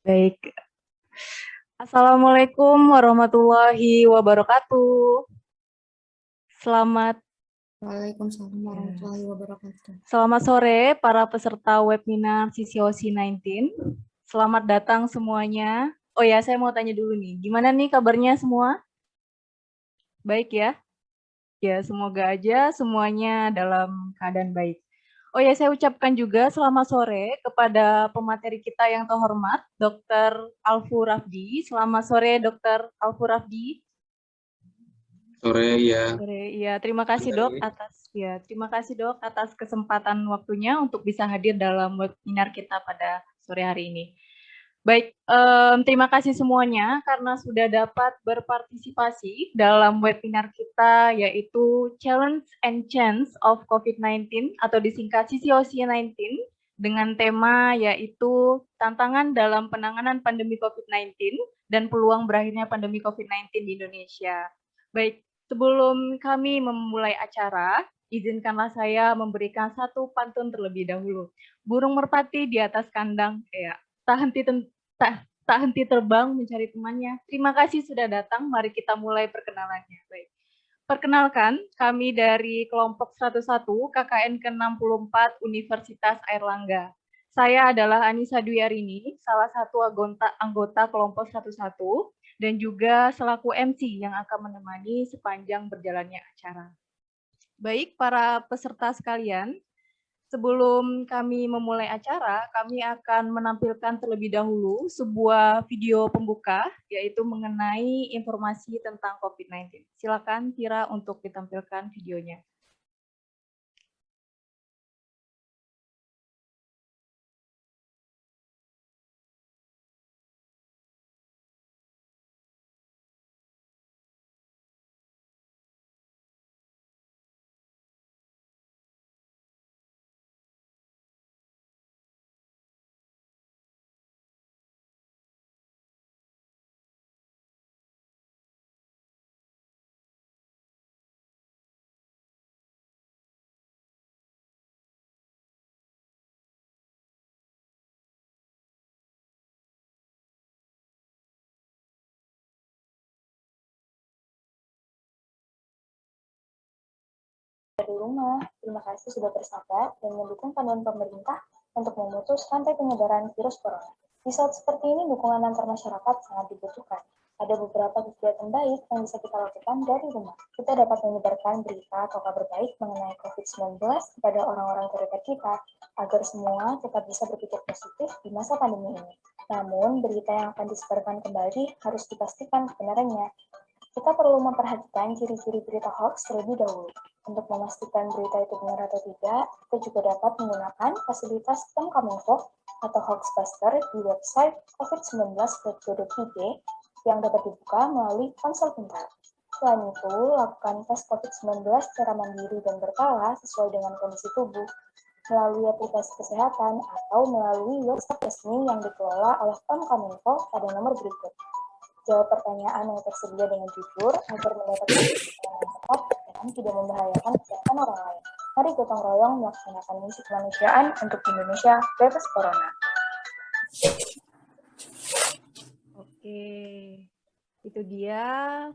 Baik. Assalamualaikum warahmatullahi wabarakatuh. Selamat Waalaikumsalam warahmatullahi wabarakatuh. selamat sore para peserta webinar CCOC19. Selamat datang semuanya. Oh ya, saya mau tanya dulu nih, gimana nih kabarnya semua? Baik ya? Ya, semoga aja semuanya dalam keadaan baik. Oh ya, saya ucapkan juga selamat sore kepada pemateri kita yang terhormat, Dr. Alfu Rafdi. Selamat sore, Dr. Alfu Rafdi. Sore ya. Sore, ya. Terima kasih Dok atas kesempatan waktunya untuk bisa hadir dalam webinar kita pada sore hari ini. Baik, terima kasih semuanya karena sudah dapat berpartisipasi dalam webinar kita yaitu Challenge and Chance of COVID-19 atau disingkat CCOC19 dengan tema yaitu tantangan dalam penanganan pandemi COVID-19 dan peluang berakhirnya pandemi COVID-19 di Indonesia. Baik, sebelum kami memulai acara, izinkanlah saya memberikan satu pantun terlebih dahulu. Burung merpati di atas kandang, tak henti terbang mencari temannya. Terima kasih sudah datang. Mari kita mulai perkenalannya. Baik. Perkenalkan, kami dari kelompok 101 KKN ke-64 Universitas Airlangga. Saya adalah Anissa Dwiarini, salah satu anggota kelompok 101 dan juga selaku MC yang akan menemani sepanjang berjalannya acara. Baik, para peserta sekalian, sebelum kami memulai acara, kami akan menampilkan terlebih dahulu sebuah video pembuka, yaitu mengenai informasi tentang COVID-19. Silakan Tira untuk ditampilkan videonya. Dari rumah, terima kasih sudah bersabar dan mendukung panduan pemerintah untuk memutus rantai penyebaran virus corona. Di saat seperti ini, dukungan antar masyarakat sangat dibutuhkan. Ada beberapa kegiatan baik yang bisa kita lakukan dari rumah. Kita dapat menyebarkan berita atau kabar baik mengenai COVID-19 kepada orang-orang terdekat kita, agar semua tetap bisa berpikir positif di masa pandemi ini. Namun, berita yang akan disebarkan kembali harus dipastikan kebenarannya. Kita perlu memperhatikan ciri-ciri berita hoax terlebih dahulu. Untuk memastikan berita itu benar atau tidak, kita juga dapat menggunakan fasilitas Kemkominfo atau Hoaxbuster di website covid19.go.id yang dapat dibuka melalui ponsel pintar. Selain itu, lakukan tes COVID-19 secara mandiri dan berkala sesuai dengan kondisi tubuh melalui aplikasi kesehatan atau melalui website resmi yang dikelola oleh Kemkominfo pada nomor berikut. Jawab pertanyaan yang tersedia dengan jujur agar mendapatkan jawaban yang tepat dan tidak membahayakan kesehatan orang lain. Mari gotong royong melaksanakan misi kemanusiaan untuk Indonesia bebas corona. Oke, itu dia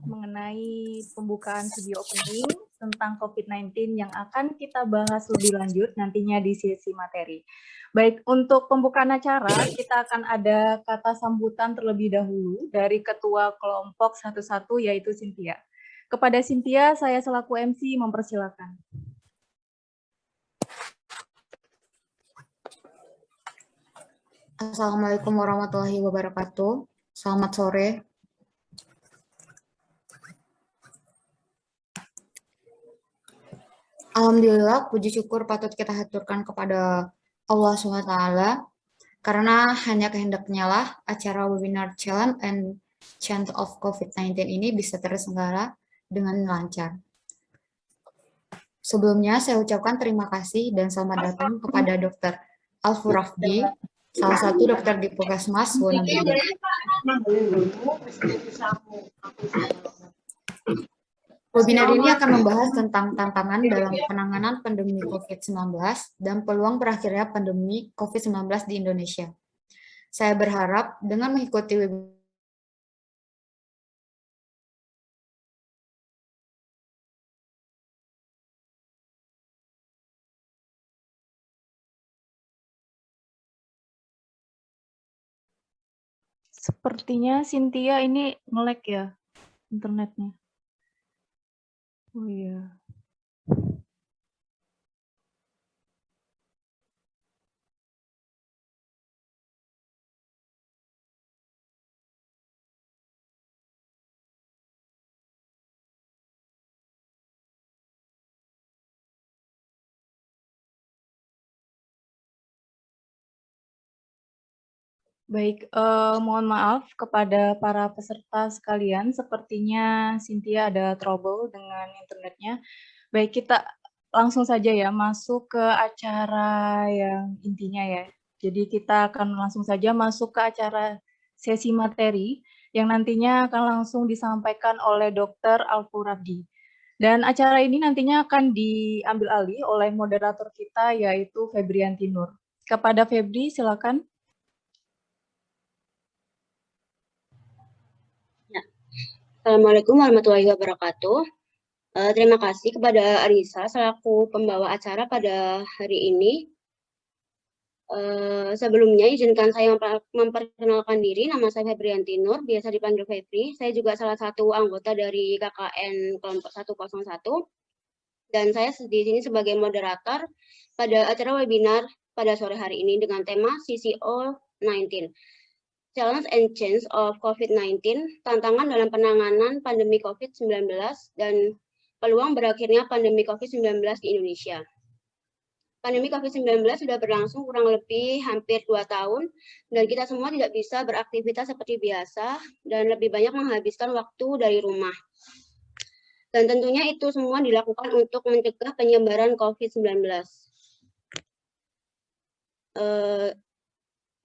mengenai pembukaan video opening tentang COVID-19 yang akan kita bahas lebih lanjut nantinya di sesi materi. Baik, untuk pembukaan acara, kita akan ada kata sambutan terlebih dahulu dari Ketua Kelompok 101, yaitu Cynthia. Kepada Cynthia, saya selaku MC mempersilakan. Assalamualaikum warahmatullahi wabarakatuh. Selamat sore. Alhamdulillah, puji syukur patut kita haturkan kepada Allah SWT, karena hanya kehendaknya lah acara webinar Challenge and Chance of COVID-19 ini bisa terselenggara dengan lancar. Sebelumnya, saya ucapkan terima kasih dan selamat datang kepada Dr. Alfu Rafdi, salah satu dokter di Puskesmas Wonogiri. Webinar ini akan membahas tentang tantangan dalam penanganan pandemi COVID-19 dan peluang berakhirnya pandemi COVID-19 di Indonesia. Saya berharap dengan mengikuti webinar Sepertinya Cynthia ini nge-lag ya internetnya. Oh iya. Baik, mohon maaf kepada para peserta sekalian, sepertinya Cynthia ada trouble dengan internetnya. Baik, kita langsung saja ya masuk ke acara yang intinya ya. Jadi kita akan langsung saja masuk ke acara sesi materi yang nantinya akan langsung disampaikan oleh Dr. Alfu Rabdi. Dan acara ini nantinya akan diambil alih oleh moderator kita yaitu Febrianti Nur. Kepada Febri, silakan. Assalamualaikum warahmatullahi wabarakatuh. Terima kasih kepada Arisa selaku pembawa acara pada hari ini. Sebelumnya izinkan saya memperkenalkan diri. Nama saya Febrianti Nur, biasa dipanggil Febri. Saya juga salah satu anggota dari KKN kelompok 101 dan saya di sini sebagai moderator pada acara webinar pada sore hari ini dengan tema CCO19. Challenge and Change of COVID-19, tantangan dalam penanganan pandemi COVID-19 dan peluang berakhirnya pandemi COVID-19 di Indonesia. Pandemi COVID-19 sudah berlangsung kurang lebih hampir 2 tahun, dan kita semua tidak bisa beraktivitas seperti biasa, dan lebih banyak menghabiskan waktu dari rumah. Dan tentunya itu semua dilakukan untuk mencegah penyebaran COVID-19.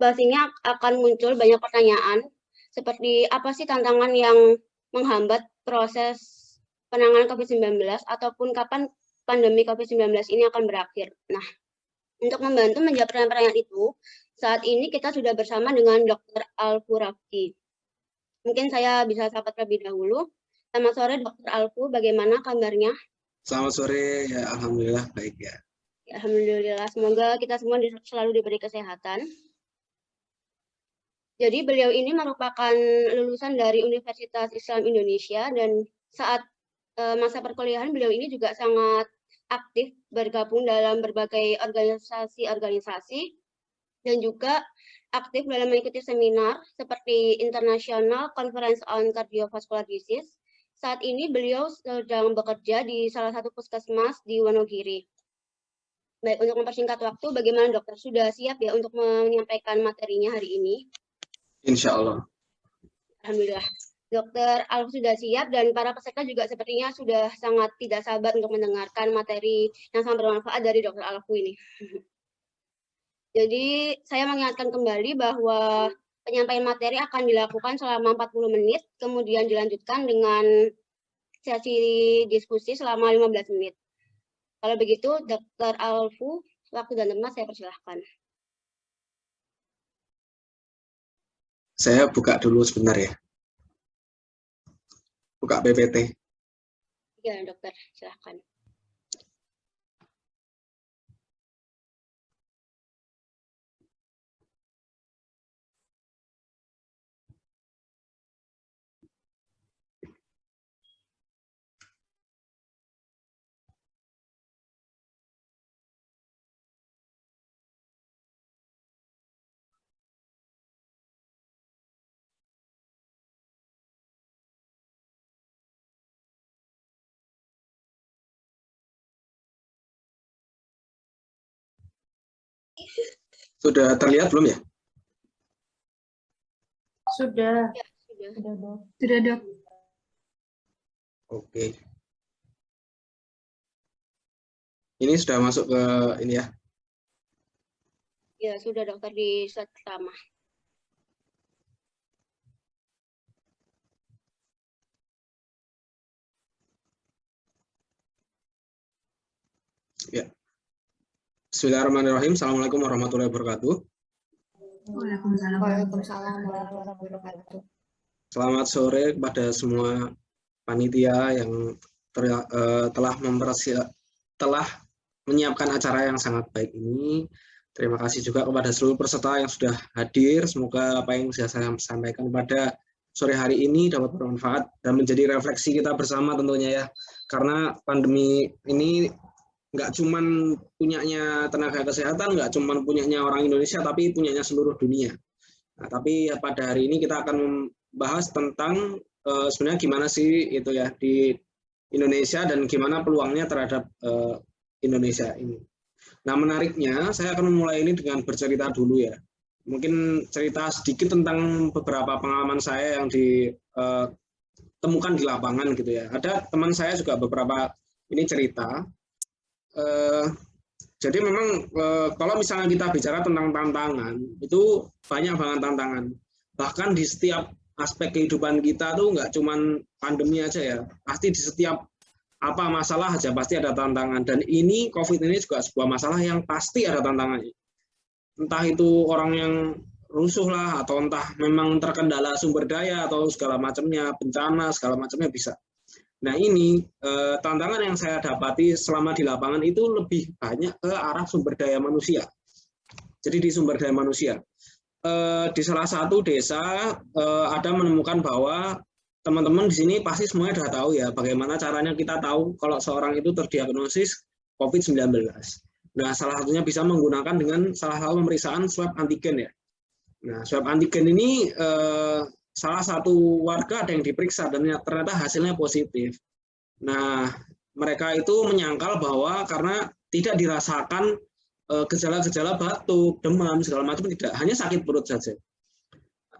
Pastinya akan muncul banyak pertanyaan, seperti apa sih tantangan yang menghambat proses penanganan COVID-19 ataupun kapan pandemi COVID-19 ini akan berakhir. Nah, untuk membantu menjawab pertanyaan-pertanyaan itu, saat ini kita sudah bersama dengan Dr. Alfu Rabdi. Mungkin saya bisa sapa terlebih dahulu. Selamat sore Dr. Alfu, bagaimana kabarnya? Selamat sore, ya Alhamdulillah baik ya. Alhamdulillah, semoga kita semua selalu diberi kesehatan. Jadi beliau ini merupakan lulusan dari Universitas Islam Indonesia dan saat masa perkuliahan beliau ini juga sangat aktif bergabung dalam berbagai organisasi-organisasi dan juga aktif dalam mengikuti seminar seperti International Conference on Cardiovascular Disease. Saat ini beliau sedang bekerja di salah satu puskesmas di Wonogiri. Baik, untuk mempersingkat waktu, bagaimana dokter? Sudah siap ya untuk menyampaikan materinya hari ini? Insya Allah. Alhamdulillah. Dokter Alfu sudah siap dan para peserta juga sepertinya sudah sangat tidak sabar untuk mendengarkan materi yang sangat bermanfaat dari Dokter Alfu ini. Jadi saya mengingatkan kembali bahwa penyampaian materi akan dilakukan selama 40 menit, kemudian dilanjutkan dengan sesi diskusi selama 15 menit. Kalau begitu, Dokter Alfu, waktu dan tempat saya persilahkan. Saya buka dulu sebentar ya. Buka PPT. Ya, dokter, silahkan. Sudah terlihat belum ya? sudah. Ya, sudah. Sudah, Dok. Oke. Ini sudah masuk ke ini ya. Ya, sudah dokter di slide pertama. Ya. Bismillahirrahmanirrahim. Assalamualaikum warahmatullahi wabarakatuh. Waalaikumsalam warahmatullahi wabarakatuh. Selamat sore kepada semua panitia yang telah menyiapkan acara yang sangat baik ini. Terima kasih juga kepada seluruh peserta yang sudah hadir. Semoga apa yang sudah saya sampaikan pada sore hari ini dapat bermanfaat dan menjadi refleksi kita bersama tentunya ya. Karena pandemi ini nggak cuman punyanya tenaga kesehatan, nggak cuman punyanya orang Indonesia, tapi punyanya seluruh dunia. Nah, tapi pada hari ini kita akan membahas tentang sebenarnya gimana sih itu ya di Indonesia dan gimana peluangnya terhadap Indonesia ini. Nah, menariknya saya akan memulai ini dengan bercerita dulu ya. Mungkin cerita sedikit tentang beberapa pengalaman saya yang ditemukan di lapangan gitu ya. Ada teman saya juga beberapa ini cerita. Jadi memang kalau misalnya kita bicara tentang tantangan, itu banyak banget tantangan. Bahkan di setiap aspek kehidupan kita tuh nggak cuman pandemi aja ya. Pasti di setiap apa masalah aja pasti ada tantangan. Dan ini COVID ini juga sebuah masalah yang pasti ada tantangannya. Entah itu orang yang rusuh lah, atau entah memang terkendala sumber daya, atau segala macamnya, bencana, segala macamnya bisa. Nah ini tantangan yang saya dapati selama di lapangan itu lebih banyak ke arah sumber daya manusia. Jadi di sumber daya manusia. Di salah satu desa ada menemukan bahwa teman-teman di sini pasti semuanya sudah tahu ya bagaimana caranya kita tahu kalau seorang itu terdiagnosis COVID-19. Nah, salah satunya bisa menggunakan dengan salah satu pemeriksaan swab antigen ya. Nah, swab antigen ini salah satu warga ada yang diperiksa dan ternyata hasilnya positif. Nah, mereka itu menyangkal bahwa karena tidak dirasakan gejala-gejala batuk, demam, segala macam, tidak, hanya sakit perut saja.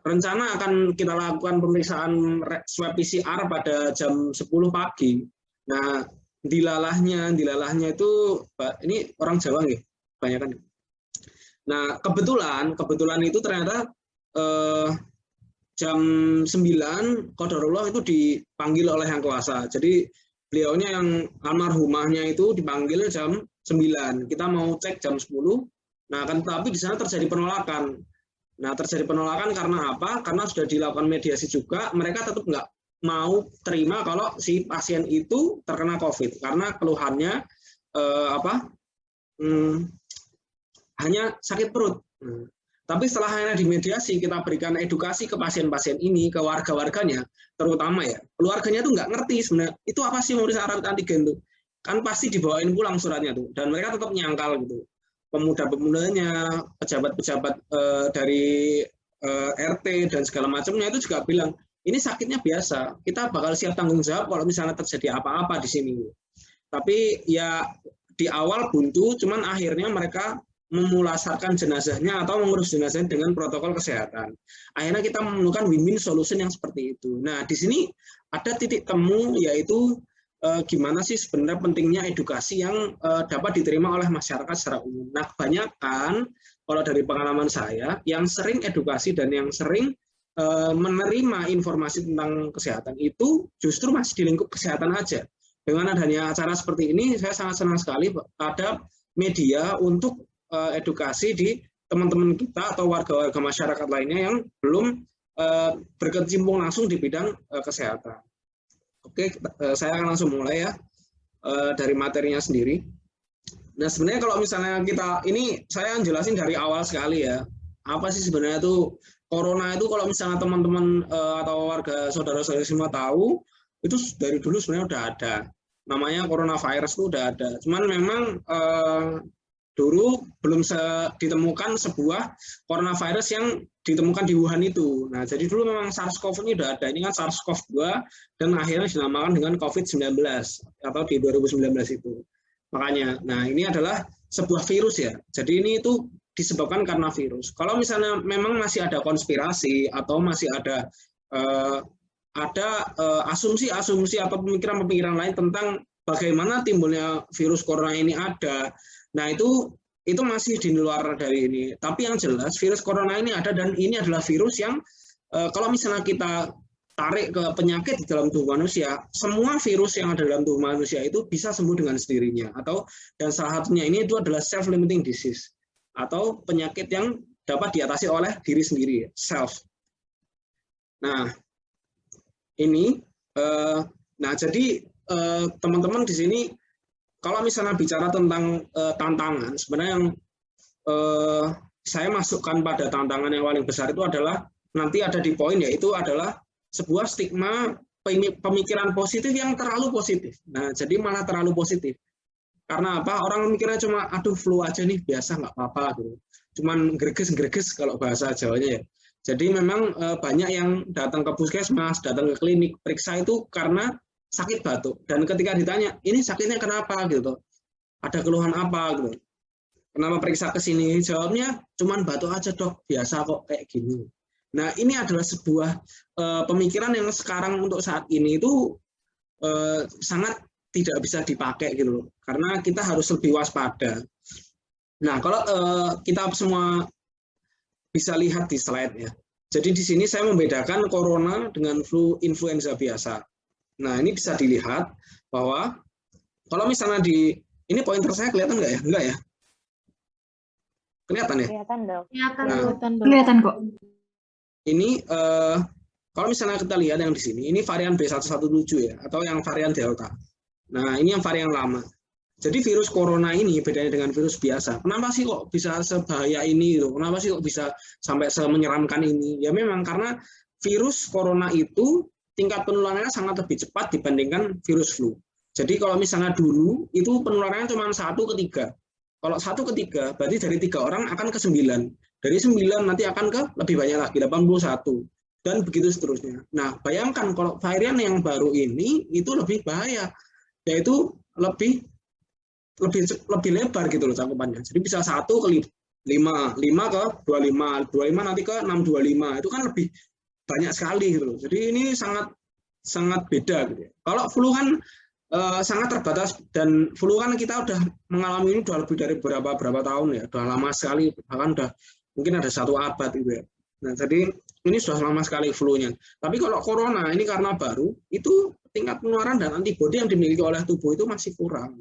Rencana akan kita lakukan pemeriksaan swab PCR pada jam 10 pagi. Nah, dilalahnya itu ini orang Jawa nggih, kebanyakan. Nah, kebetulan itu ternyata jam 9 qadarullah itu dipanggil oleh yang kuasa. Jadi beliaunya yang almarhumahnya itu dipanggil jam 9. Kita mau cek jam 10. Nah, kan tapi di sana terjadi penolakan. Nah, terjadi penolakan karena apa? Karena sudah dilakukan mediasi juga, mereka tetap nggak mau terima kalau si pasien itu terkena COVID karena keluhannya hanya sakit perut. Tapi setelah akhirnya dimediasi, kita berikan edukasi ke pasien-pasien ini, ke warga-warganya, terutama ya, keluarganya tuh nggak ngerti sebenarnya itu apa sih pemeriksaan rapid antigen tuh. Kan pasti dibawain pulang suratnya tuh, dan mereka tetap nyangkal gitu. Pemuda-pemudanya, pejabat-pejabat dari RT dan segala macamnya itu juga bilang, ini sakitnya biasa, kita bakal siap tanggung jawab kalau misalnya terjadi apa-apa di sini. Tapi ya di awal buntu, cuman akhirnya mereka memulasarkan jenazahnya atau mengurus jenazahnya dengan protokol kesehatan. Akhirnya kita menemukan win-win solution yang seperti itu. Nah, di sini ada titik temu, yaitu gimana sih sebenarnya pentingnya edukasi yang dapat diterima oleh masyarakat secara umum. Nah, kebanyakan kalau dari pengalaman saya, yang sering edukasi dan yang sering menerima informasi tentang kesehatan itu justru masih di lingkup kesehatan aja. Dengan adanya acara seperti ini, saya sangat senang sekali ada media untuk edukasi di teman-teman kita atau warga-warga masyarakat lainnya yang belum berkecimpung langsung di bidang kesehatan. Oke, saya akan langsung mulai ya dari materinya sendiri. Nah, sebenarnya kalau misalnya kita ini saya jelasin dari awal sekali ya, apa sih sebenarnya tuh corona itu. Kalau misalnya teman-teman atau warga saudara-saudara semua tahu, itu dari dulu sebenarnya udah ada. Namanya coronavirus itu udah ada. Cuman memang dulu belum ditemukan sebuah coronavirus yang ditemukan di Wuhan itu. Nah, jadi dulu memang SARS-CoV ini udah ada. Ini kan SARS-CoV-2 dan akhirnya dinamakan dengan COVID-19 atau di 2019 itu. Makanya, nah ini adalah sebuah virus ya. Jadi ini itu disebabkan karena virus. Kalau misalnya memang masih ada konspirasi atau masih ada asumsi-asumsi atau pemikiran-pemikiran lain tentang bagaimana timbulnya virus corona ini ada. Nah, itu masih di luar dari ini. Tapi yang jelas virus corona ini ada, dan ini adalah virus yang kalau misalnya kita tarik ke penyakit di dalam tubuh manusia, semua virus yang ada dalam tubuh manusia itu bisa sembuh dengan sendirinya. Dan salah satunya ini itu adalah self-limiting disease atau penyakit yang dapat diatasi oleh diri sendiri, self. Nah, ini, nah jadi teman-teman di sini, kalau misalnya bicara tentang tantangan, sebenarnya yang saya masukkan pada tantangan yang paling besar itu adalah nanti ada di poin, yaitu adalah sebuah stigma pemikiran positif yang terlalu positif. Nah, jadi malah terlalu positif. Karena apa? Orang mikirnya cuma, aduh flu aja nih, biasa nggak apa-apa gitu. Cuman greges-greges kalau bahasa Jawanya ya. Jadi memang banyak yang datang ke puskesmas, datang ke klinik, periksa itu karena sakit batuk. Dan ketika ditanya, ini sakitnya kenapa gitu? Ada keluhan apa gitu? Kenapa periksa ke sini? Jawabnya, cuman batuk aja dok, biasa kok kayak gini. Nah, ini adalah sebuah pemikiran yang sekarang untuk saat ini itu sangat tidak bisa dipakai gitu loh. Karena kita harus lebih waspada. Nah, kalau kita semua bisa lihat di slide ya. Jadi di sini saya membedakan corona dengan flu influenza biasa. Nah, ini bisa dilihat bahwa kalau misalnya ini pointer saya kelihatan nggak ya? Enggak ya? Kelihatan ya? Kelihatan dok. Kelihatan kok. Ini kalau misalnya kita lihat yang di sini, ini varian B117 ya, atau yang varian Delta. Nah, ini yang varian lama. Jadi virus corona ini bedanya dengan virus biasa. Kenapa sih kok bisa sebahaya ini? Kenapa sih kok bisa sampai semenyeramkan ini? Ya memang karena virus corona itu tingkat penularannya sangat lebih cepat dibandingkan virus flu. Jadi kalau misalnya dulu itu penularannya cuma 1 ke 3. Kalau 1 ke 3 berarti dari 3 orang akan ke 9. Dari 9 nanti akan ke lebih banyak lagi, 81. Dan begitu seterusnya. Nah, bayangkan kalau varian yang baru ini itu lebih bahaya. Yaitu lebih lebar gitu loh cakupannya. Jadi bisa 1 ke 5, 5 ke 25, 25 nanti ke 625. Itu kan lebih banyak sekali gitu loh. Jadi ini sangat beda gitu ya. Kalau flu kan sangat terbatas, dan flu kan kita udah mengalami ini udah lebih dari berapa tahun ya. Udah lama sekali, bahkan udah mungkin ada 1 abad gitu ya. Nah, jadi ini sudah lama sekali flu-nya. Tapi kalau corona ini karena baru, itu tingkat penularan dan antibodi yang dimiliki oleh tubuh itu masih kurang.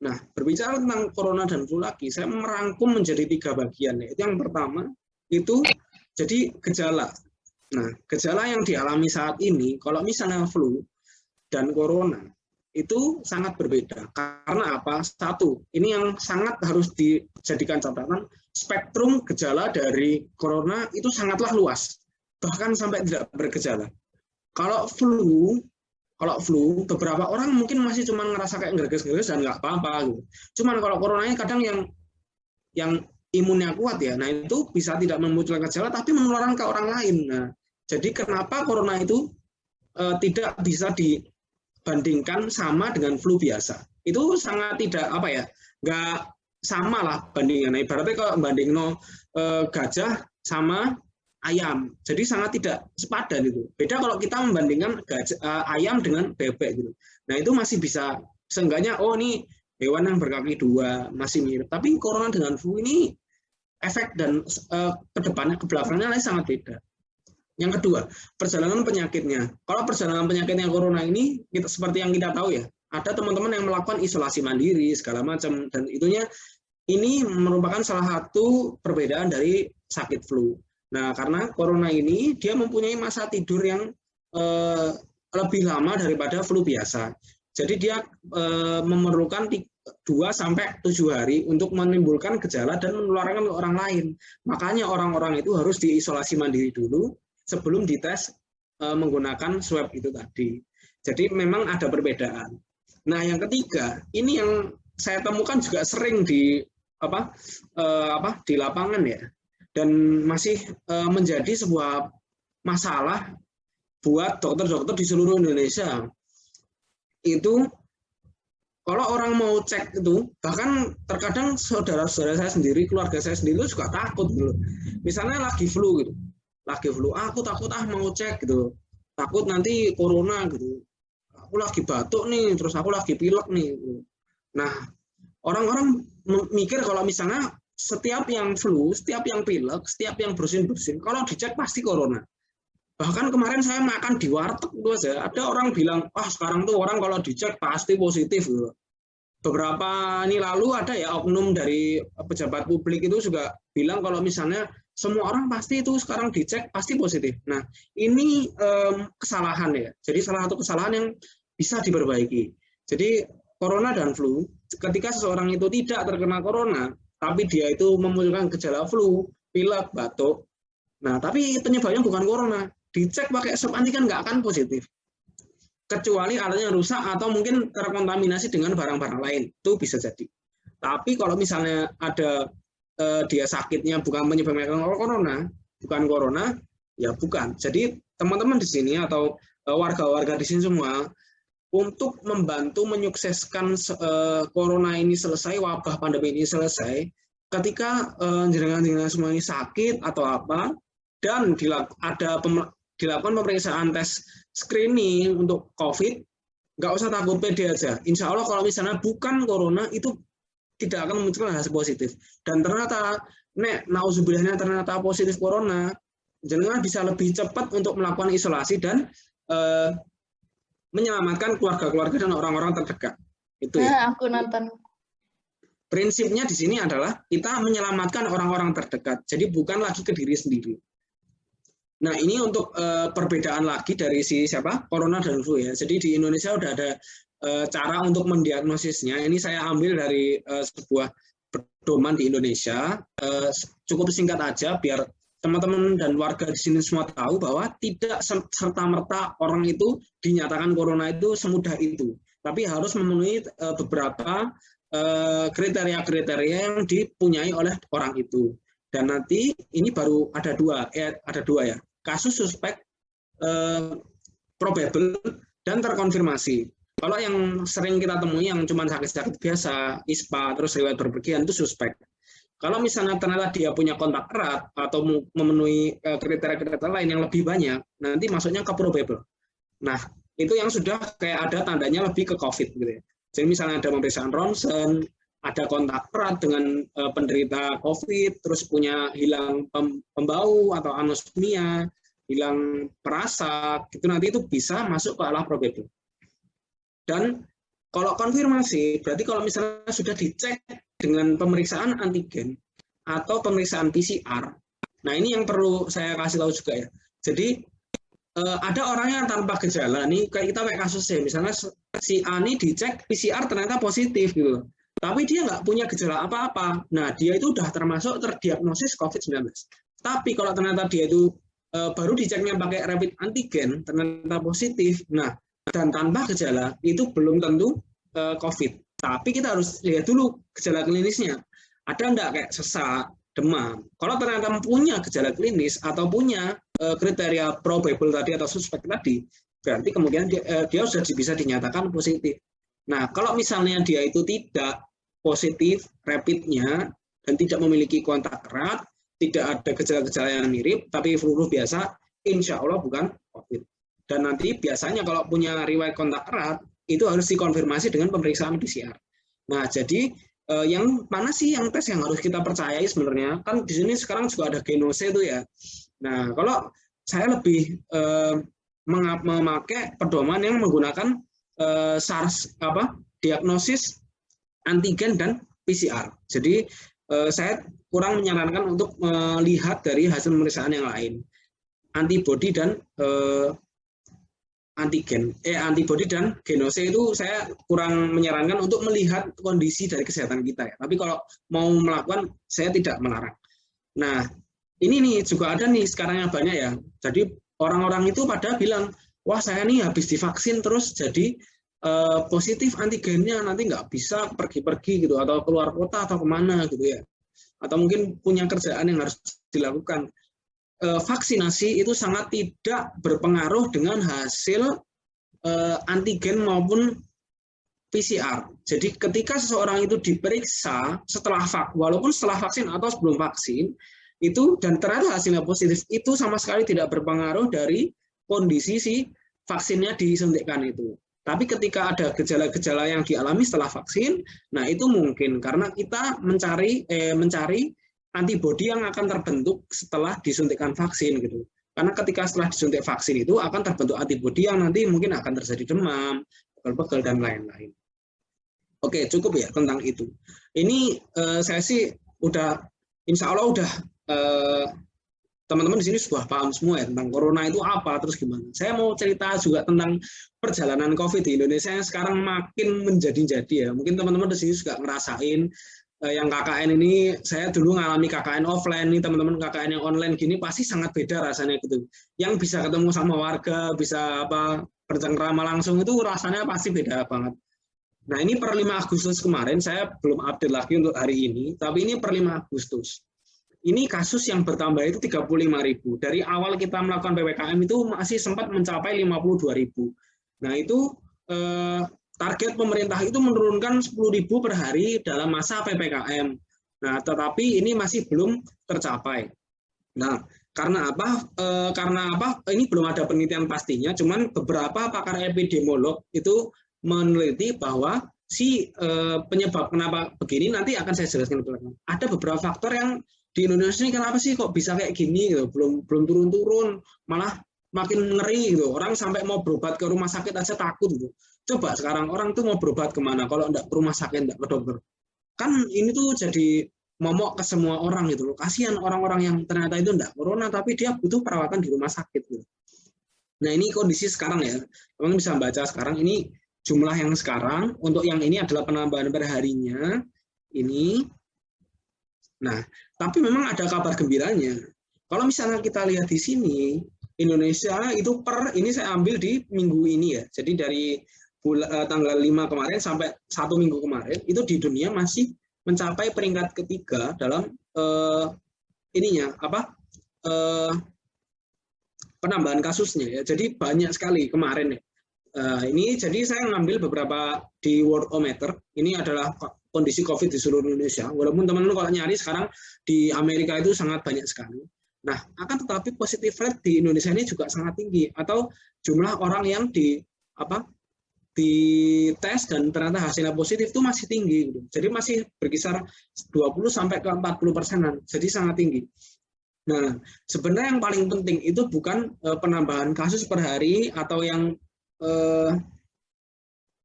Nah, berbicara tentang corona dan flu lagi, saya merangkum menjadi 3 bagian. Yaitu yang pertama, itu jadi gejala. Nah, gejala yang dialami saat ini, kalau misalnya flu dan corona, itu sangat berbeda. Karena apa? 1, ini yang sangat harus dijadikan catatan, spektrum gejala dari corona itu sangatlah luas. Bahkan sampai tidak bergejala. Kalau flu, beberapa orang mungkin masih cuma ngerasa kayak ngereges-ngereges dan nggak apa-apa gitu. Cuman kalau coronanya kadang yang imunnya kuat ya, nah itu bisa tidak memunculkan gejala tapi menularkan ke orang lain. Nah, jadi kenapa corona itu tidak bisa dibandingkan sama dengan flu biasa? Itu sangat tidak nggak sama lah bandingannya. Ibaratnya kalau bandingno gajah sama ayam, jadi sangat tidak sepadan itu. Beda kalau kita membandingkan ayam dengan bebek gitu. Nah itu masih bisa, seenggaknya oh ini hewan yang berkaki 2 masih mirip. Tapi corona dengan flu ini efek dan ke belakangnya sangat beda. Yang kedua, perjalanan penyakitnya. Kalau perjalanan penyakitnya corona ini seperti yang kita tahu ya, ada teman-teman yang melakukan isolasi mandiri segala macam, dan itunya ini merupakan salah satu perbedaan dari sakit flu. Nah, karena corona ini dia mempunyai masa tidur yang lebih lama daripada flu biasa. Jadi dia memerlukan 2-7 hari untuk menimbulkan gejala dan menularkan ke orang lain. Makanya orang-orang itu harus diisolasi mandiri dulu sebelum dites menggunakan swab itu tadi. Jadi memang ada perbedaan. Nah, yang ketiga, ini yang saya temukan juga sering di lapangan ya. Dan masih menjadi sebuah masalah buat dokter-dokter di seluruh Indonesia. Itu kalau orang mau cek itu, bahkan terkadang saudara-saudara saya sendiri, keluarga saya sendiri itu juga takut gitu. Misalnya lagi flu gitu. Aku takut mau cek gitu. Takut nanti corona gitu. Aku lagi batuk nih, terus aku lagi pilek nih gitu. Nah, orang-orang mikir kalau misalnya setiap yang flu, setiap yang pilek, setiap yang bersin-bersin, kalau dicek pasti corona. Bahkan kemarin saya makan di warteg itu aja, ada orang bilang, sekarang tuh orang kalau dicek pasti positif. Gitu. beberapa ini lalu ada ya oknum dari pejabat publik itu juga bilang kalau misalnya semua orang pasti itu sekarang dicek pasti positif. Nah, ini kesalahan ya. Jadi salah satu kesalahan yang bisa diperbaiki. Jadi corona dan flu, ketika seseorang itu tidak terkena corona, tapi dia itu memunculkan gejala flu, pilek, batuk. Nah, tapi penyebabnya bukan corona. Dicek pakai swab antigen nggak akan positif. Kecuali alatnya rusak atau mungkin terkontaminasi dengan barang-barang lain, itu bisa jadi. Tapi kalau misalnya ada dia sakitnya bukan menyebabkan corona, bukan corona, ya bukan. Jadi teman-teman di sini atau warga-warga di sini semua untuk membantu menyukseskan corona ini selesai, wabah pandemi ini selesai, ketika jenengan-jenengan semua ini sakit atau apa, dan dilakukan pemeriksaan tes screening untuk COVID, nggak usah takut, pede aja. Insya Allah kalau misalnya bukan corona, itu tidak akan memunculkan hasil positif. Dan ternyata, nauzubillahnya ternyata positif corona, jenengan bisa lebih cepat untuk melakukan isolasi dan menyelamatkan keluarga-keluarga dan orang-orang terdekat. Itu ya. Aku nonton. Prinsipnya di sini adalah kita menyelamatkan orang-orang terdekat. Jadi bukan lagi ke diri sendiri. Nah, ini untuk perbedaan lagi dari corona dan flu ya. Jadi di Indonesia udah ada cara untuk mendiagnosisnya. Ini saya ambil dari sebuah pedoman di Indonesia. Cukup singkat aja biar teman-teman dan warga di sini semua tahu bahwa tidak serta-merta orang itu dinyatakan corona itu semudah itu. Tapi harus memenuhi beberapa kriteria-kriteria yang dipunyai oleh orang itu. Dan nanti ini baru ada dua ya. Kasus suspek, probable, dan terkonfirmasi. Kalau yang sering kita temui yang cuma sakit-sakit biasa, ISPA, terus riwayat berpergian itu suspek. Kalau misalnya ternyata dia punya kontak erat atau memenuhi kriteria-kriteria lain yang lebih banyak, nanti masuknya ke probable. Nah, itu yang sudah kayak ada tandanya lebih ke COVID gitu ya. Jadi misalnya ada pemeriksaan ronsen, ada kontak erat dengan penderita COVID, terus punya hilang pembau atau anosmia, hilang perasa, itu nanti itu bisa masuk ke arah probable. Dan kalau konfirmasi, berarti kalau misalnya sudah dicek dengan pemeriksaan antigen atau pemeriksaan PCR, nah ini yang perlu saya kasih tahu juga ya. Jadi ada orang yang tanpa gejala, nih kayak kita kayak kasusnya, misalnya si A ini dicek PCR ternyata positif gitu. Tapi dia nggak punya gejala apa-apa. Nah, dia itu udah termasuk terdiagnosis COVID-19. Tapi kalau ternyata dia itu baru diceknya pakai rapid antigen, ternyata positif, nah, dan tanpa gejala, itu belum tentu COVID. Tapi kita harus lihat dulu gejala klinisnya. Ada nggak kayak sesak, demam. Kalau ternyata punya gejala klinis atau punya kriteria probable tadi atau suspek tadi, berarti kemungkinan dia sudah bisa dinyatakan positif. Nah, kalau misalnya dia itu tidak positif rapidnya dan tidak memiliki kontak erat, tidak ada gejala-gejala yang mirip, tapi flu biasa, insya Allah bukan COVID. Dan nanti biasanya kalau punya riwayat kontak erat, itu harus dikonfirmasi dengan pemeriksaan PCR. Nah, jadi yang mana sih yang tes yang harus kita percayai sebenarnya? Kan di sini sekarang juga ada genose itu ya. Nah, kalau saya lebih memakai pedoman yang menggunakan diagnosis antigen dan PCR. Jadi saya kurang menyarankan untuk melihat dari hasil pemeriksaan yang lain. Antibodi dan antibodi dan genose itu saya kurang menyarankan untuk melihat kondisi dari kesehatan kita ya. Tapi kalau mau melakukan, saya tidak melarang. Nah, ini nih juga ada nih sekarang yang banyak ya. Jadi orang-orang itu pada bilang, wah saya nih habis divaksin terus jadi positif antigennya, nanti nggak bisa pergi-pergi gitu atau keluar kota atau kemana gitu ya, atau mungkin punya kerjaan yang harus dilakukan. Vaksinasi itu sangat tidak berpengaruh dengan hasil antigen maupun PCR. Jadi ketika seseorang itu diperiksa walaupun setelah vaksin atau sebelum vaksin itu dan ternyata hasilnya positif, itu sama sekali tidak berpengaruh dari kondisi si vaksinnya disuntikkan itu. Tapi ketika ada gejala-gejala yang dialami setelah vaksin, nah itu mungkin karena kita mencari antibodi yang akan terbentuk setelah disuntikkan vaksin gitu. Karena ketika setelah disuntik vaksin itu akan terbentuk antibodi yang nanti mungkin akan terjadi demam, pegel-pegel dan lain-lain. Oke, cukup ya tentang itu. Ini saya sih udah, insya Allah udah teman-teman di sini sudah paham semua ya tentang corona itu apa, terus gimana. Saya mau cerita juga tentang perjalanan COVID di Indonesia yang sekarang makin menjadi-jadi ya. Mungkin teman-teman di sini juga ngerasain yang KKN ini, saya dulu ngalami KKN offline nih, teman-teman KKN yang online gini pasti sangat beda rasanya gitu. Yang bisa ketemu sama warga, bisa bercengkrama langsung itu rasanya pasti beda banget. Nah ini per 5 Agustus kemarin, saya belum update lagi untuk hari ini, tapi ini per 5 Agustus. Ini kasus yang bertambah itu 35.000. Dari awal kita melakukan PPKM itu masih sempat mencapai 52.000. Nah itu target pemerintah itu menurunkan 10.000 per hari dalam masa PPKM. Nah tetapi ini masih belum tercapai. Nah karena apa? Ini belum ada penelitian pastinya, cuman beberapa pakar epidemiolog itu meneliti bahwa penyebab kenapa begini nanti akan saya jelaskan. Ada beberapa faktor yang di Indonesia ini kenapa sih kok bisa kayak gini gitu, belum turun-turun, malah makin ngeri gitu. Orang sampai mau berobat ke rumah sakit aja takut gitu. Coba sekarang orang tuh mau berobat kemana kalau enggak ke rumah sakit, enggak ke dokter. Kan ini tuh jadi momok ke semua orang gitu loh. Kasihan orang-orang yang ternyata itu enggak corona tapi dia butuh perawatan di rumah sakit gitu. Nah ini kondisi sekarang ya, teman bisa baca sekarang ini jumlah yang sekarang, untuk yang ini adalah penambahan per harinya ini. Nah, tapi memang ada kabar gembiranya. Kalau misalnya kita lihat di sini, Indonesia itu ini saya ambil di minggu ini ya. Jadi dari tanggal 5 kemarin sampai 1 minggu kemarin, itu di dunia masih mencapai peringkat ketiga dalam penambahan kasusnya ya. Jadi banyak sekali kemarin ya. Ini jadi saya ngambil beberapa di Worldometer. Ini adalah kondisi COVID di seluruh Indonesia. Walaupun teman-teman kalau nyari sekarang di Amerika itu sangat banyak sekali. Nah, akan tetapi positive rate di Indonesia ini juga sangat tinggi. Atau jumlah orang yang di tes dan ternyata hasilnya positif itu masih tinggi. Gitu. Jadi masih berkisar 20 sampai ke 40%. Jadi sangat tinggi. Nah, sebenarnya yang paling penting itu bukan penambahan kasus per hari atau yang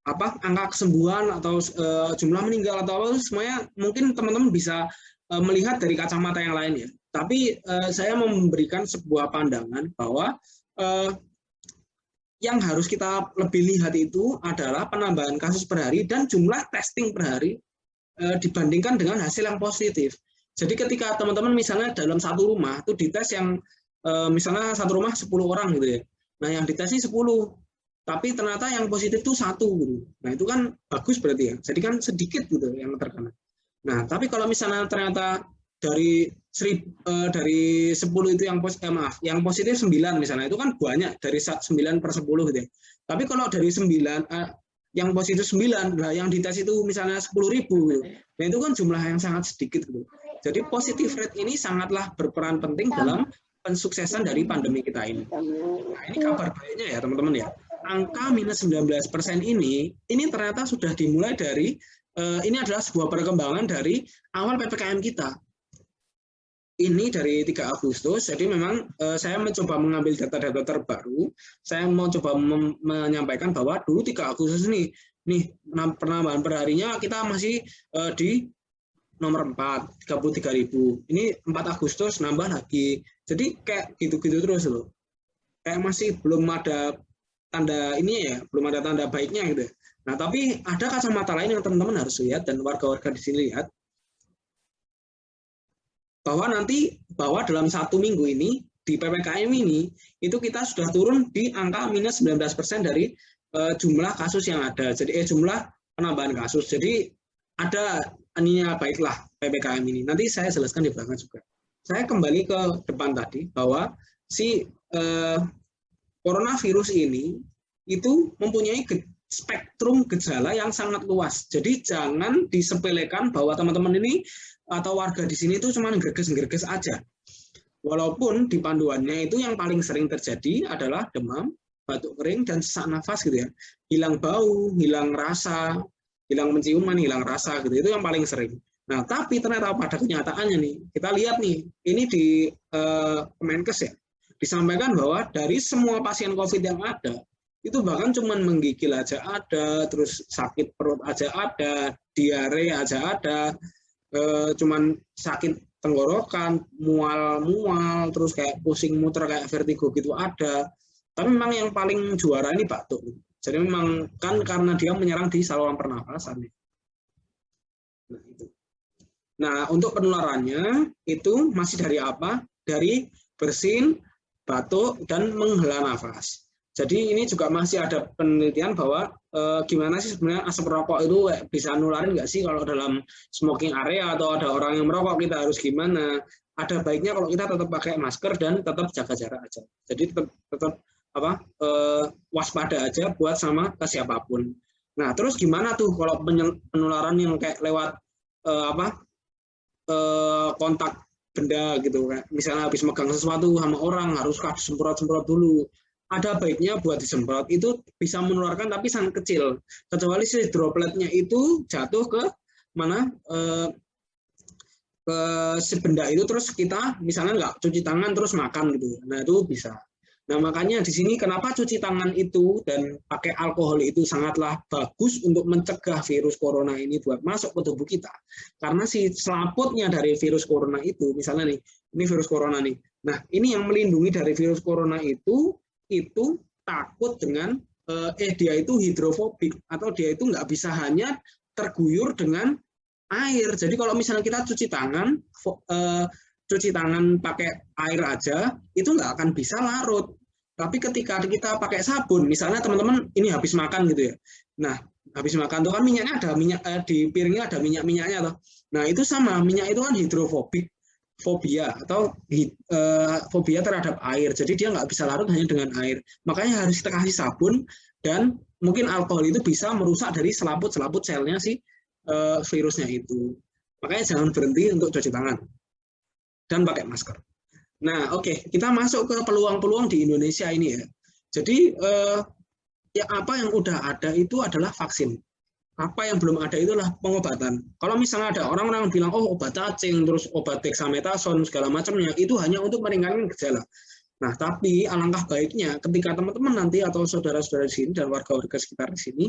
angka kesembuhan atau jumlah meninggal atau apa, semuanya mungkin teman-teman bisa melihat dari kacamata yang lain ya. Tapi saya memberikan sebuah pandangan bahwa yang harus kita lebih lihat itu adalah penambahan kasus per hari dan jumlah testing per hari dibandingkan dengan hasil yang positif. Jadi ketika teman-teman misalnya dalam satu rumah itu dites yang misalnya satu rumah 10 orang gitu ya. Nah yang dites ini 10. Tapi ternyata yang positif itu 1 gitu. Nah itu kan bagus berarti ya. Jadi kan sedikit gitu yang terkena. Nah tapi kalau misalnya ternyata dari 10 itu yang positif 9 misalnya, itu kan banyak dari 9 per 10 gitu ya. Tapi kalau dari 9 yang positif 9, nah yang dites itu misalnya 10.000 gitu. Nah itu kan jumlah yang sangat sedikit gitu. Jadi positive rate ini sangatlah berperan penting dalam pensuksesan dari pandemi kita ini. Nah ini kabar baiknya ya teman-teman ya. Angka minus 19% ini ternyata sudah dimulai dari, ini adalah sebuah perkembangan dari awal PPKM kita. Ini dari 3 Agustus, jadi memang saya mencoba mengambil data-data terbaru, saya mau coba menyampaikan bahwa dulu 3 Agustus nih penambahan perharinya kita masih di nomor 4, 33.000. Ini 4 Agustus nambah lagi, jadi kayak gitu-gitu terus loh. Kayak masih belum ada tanda ini ya, belum ada tanda baiknya gitu. Nah, tapi ada kacamata lain yang teman-teman harus lihat dan warga-warga di sini lihat bahwa dalam 1 minggu ini di PPKM ini itu kita sudah turun di angka minus 19% dari jumlah kasus yang ada. Jadi jumlah penambahan kasus. Jadi ada ininya baiklah PPKM ini. Nanti saya jelaskan di belakang juga. Saya kembali ke depan tadi bahwa coronavirus ini itu mempunyai spektrum gejala yang sangat luas. Jadi jangan disepelekan bahwa teman-teman ini atau warga di sini itu cuma gerges-gerges aja. Walaupun di panduannya itu yang paling sering terjadi adalah demam, batuk kering, dan sesak nafas gitu ya. Hilang bau, hilang rasa, hilang penciuman, hilang rasa gitu. Itu yang paling sering. Nah, tapi ternyata pada kenyataannya nih, kita lihat nih, ini di Kemenkes ya, disampaikan bahwa dari semua pasien COVID yang ada, Itu bahkan cuman menggigil aja ada, terus sakit perut aja ada, diare aja ada, cuman sakit tenggorokan, mual-mual, terus kayak pusing muter kayak vertigo gitu ada. Tapi memang yang paling juara ini batuk. Jadi memang kan karena dia menyerang di saluran pernafasan. Nah, itu. Nah, untuk penularannya itu masih dari apa? Dari bersin, batuk, dan menghela nafas. Jadi ini juga masih ada penelitian bahwa gimana sih sebenarnya asap rokok itu bisa nularin nggak sih kalau dalam smoking area atau ada orang yang merokok, kita harus gimana? Ada baiknya kalau kita tetap pakai masker dan tetap jaga jarak aja. Jadi tetap waspada aja buat sama ke siapapun. Nah, terus gimana tuh kalau penularan yang kayak lewat kontak benda gitu, kayak misalnya habis megang sesuatu sama orang harus semprot-semprot dulu. Ada baiknya buat disemprot, itu bisa menularkan tapi sangat kecil, kecuali si dropletnya itu jatuh ke mana, ke si benda itu, terus kita misalnya nggak cuci tangan terus makan gitu. Nah, itu bisa. Nah, makanya di sini kenapa cuci tangan itu dan pakai alkohol itu sangatlah bagus untuk mencegah virus corona ini buat masuk ke tubuh kita. Karena si selaputnya dari virus corona itu, misalnya nih, ini virus corona nih. Nah, ini yang melindungi dari virus corona itu takut dengan, dia itu hidrofobik, atau dia itu nggak bisa hanya terguyur dengan air. Jadi kalau misalnya kita cuci tangan pakai air aja, itu nggak akan bisa larut. Tapi ketika kita pakai sabun, misalnya teman-teman ini habis makan gitu ya. Nah, habis makan tuh kan minyaknya ada di piringnya ada minyak-minyaknya tuh. Nah, itu sama, minyak itu kan hidrofobik, fobia atau fobia terhadap air. Jadi dia nggak bisa larut hanya dengan air. Makanya harus kita kasih sabun, dan mungkin alkohol itu bisa merusak dari selaput-selaput selnya si virusnya itu. Makanya jangan berhenti untuk cuci tangan dan pakai masker. Nah, oke, kita masuk ke peluang-peluang di Indonesia ini ya. Jadi ya apa yang udah ada itu adalah vaksin. Apa yang belum ada itulah pengobatan. Kalau misalnya ada orang-orang bilang, oh obat cacing, terus obat dexamethasone, segala macamnya, itu hanya untuk meringankan gejala. Nah, tapi alangkah baiknya ketika teman-teman nanti atau saudara-saudara di sini dan warga-warga sekitar di sini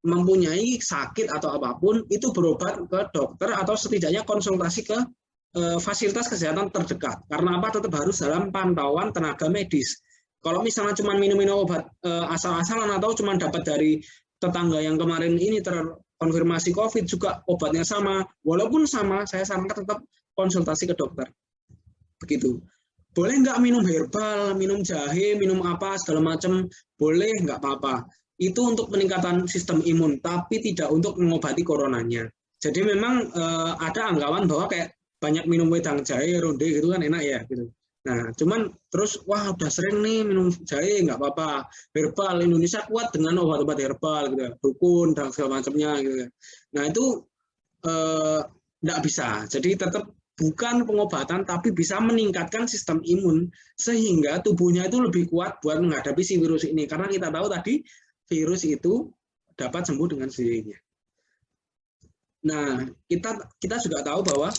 mempunyai sakit atau apapun, itu berobat ke dokter atau setidaknya konsultasi ke fasilitas kesehatan terdekat. Karena apa? Tetap harus dalam pantauan tenaga medis. Kalau misalnya cuma minum-minum obat asal-asalan atau cuma dapat dari tetangga yang kemarin ini terkonfirmasi COVID juga obatnya sama, walaupun sama, saya sarankan tetap konsultasi ke dokter. Begitu. Boleh nggak minum herbal, minum jahe, minum apa, segala macam, boleh, nggak apa-apa. Itu untuk peningkatan sistem imun, tapi tidak untuk mengobati coronanya. Jadi memang ada anggapan bahwa kayak banyak minum wedang jahe, ronde gitu kan enak ya gitu. Nah, cuman terus wah udah sering nih minum jahe, nggak apa-apa. Herbal, Indonesia kuat dengan obat-obat herbal gitu ya, dukun dan segala macamnya gitu ya. Nah, itu nggak bisa. Jadi tetap bukan pengobatan, tapi bisa meningkatkan sistem imun sehingga tubuhnya itu lebih kuat buat menghadapi si virus ini. Karena kita tahu tadi virus itu dapat sembuh dengan sendirinya. Nah, kita juga tahu bahwa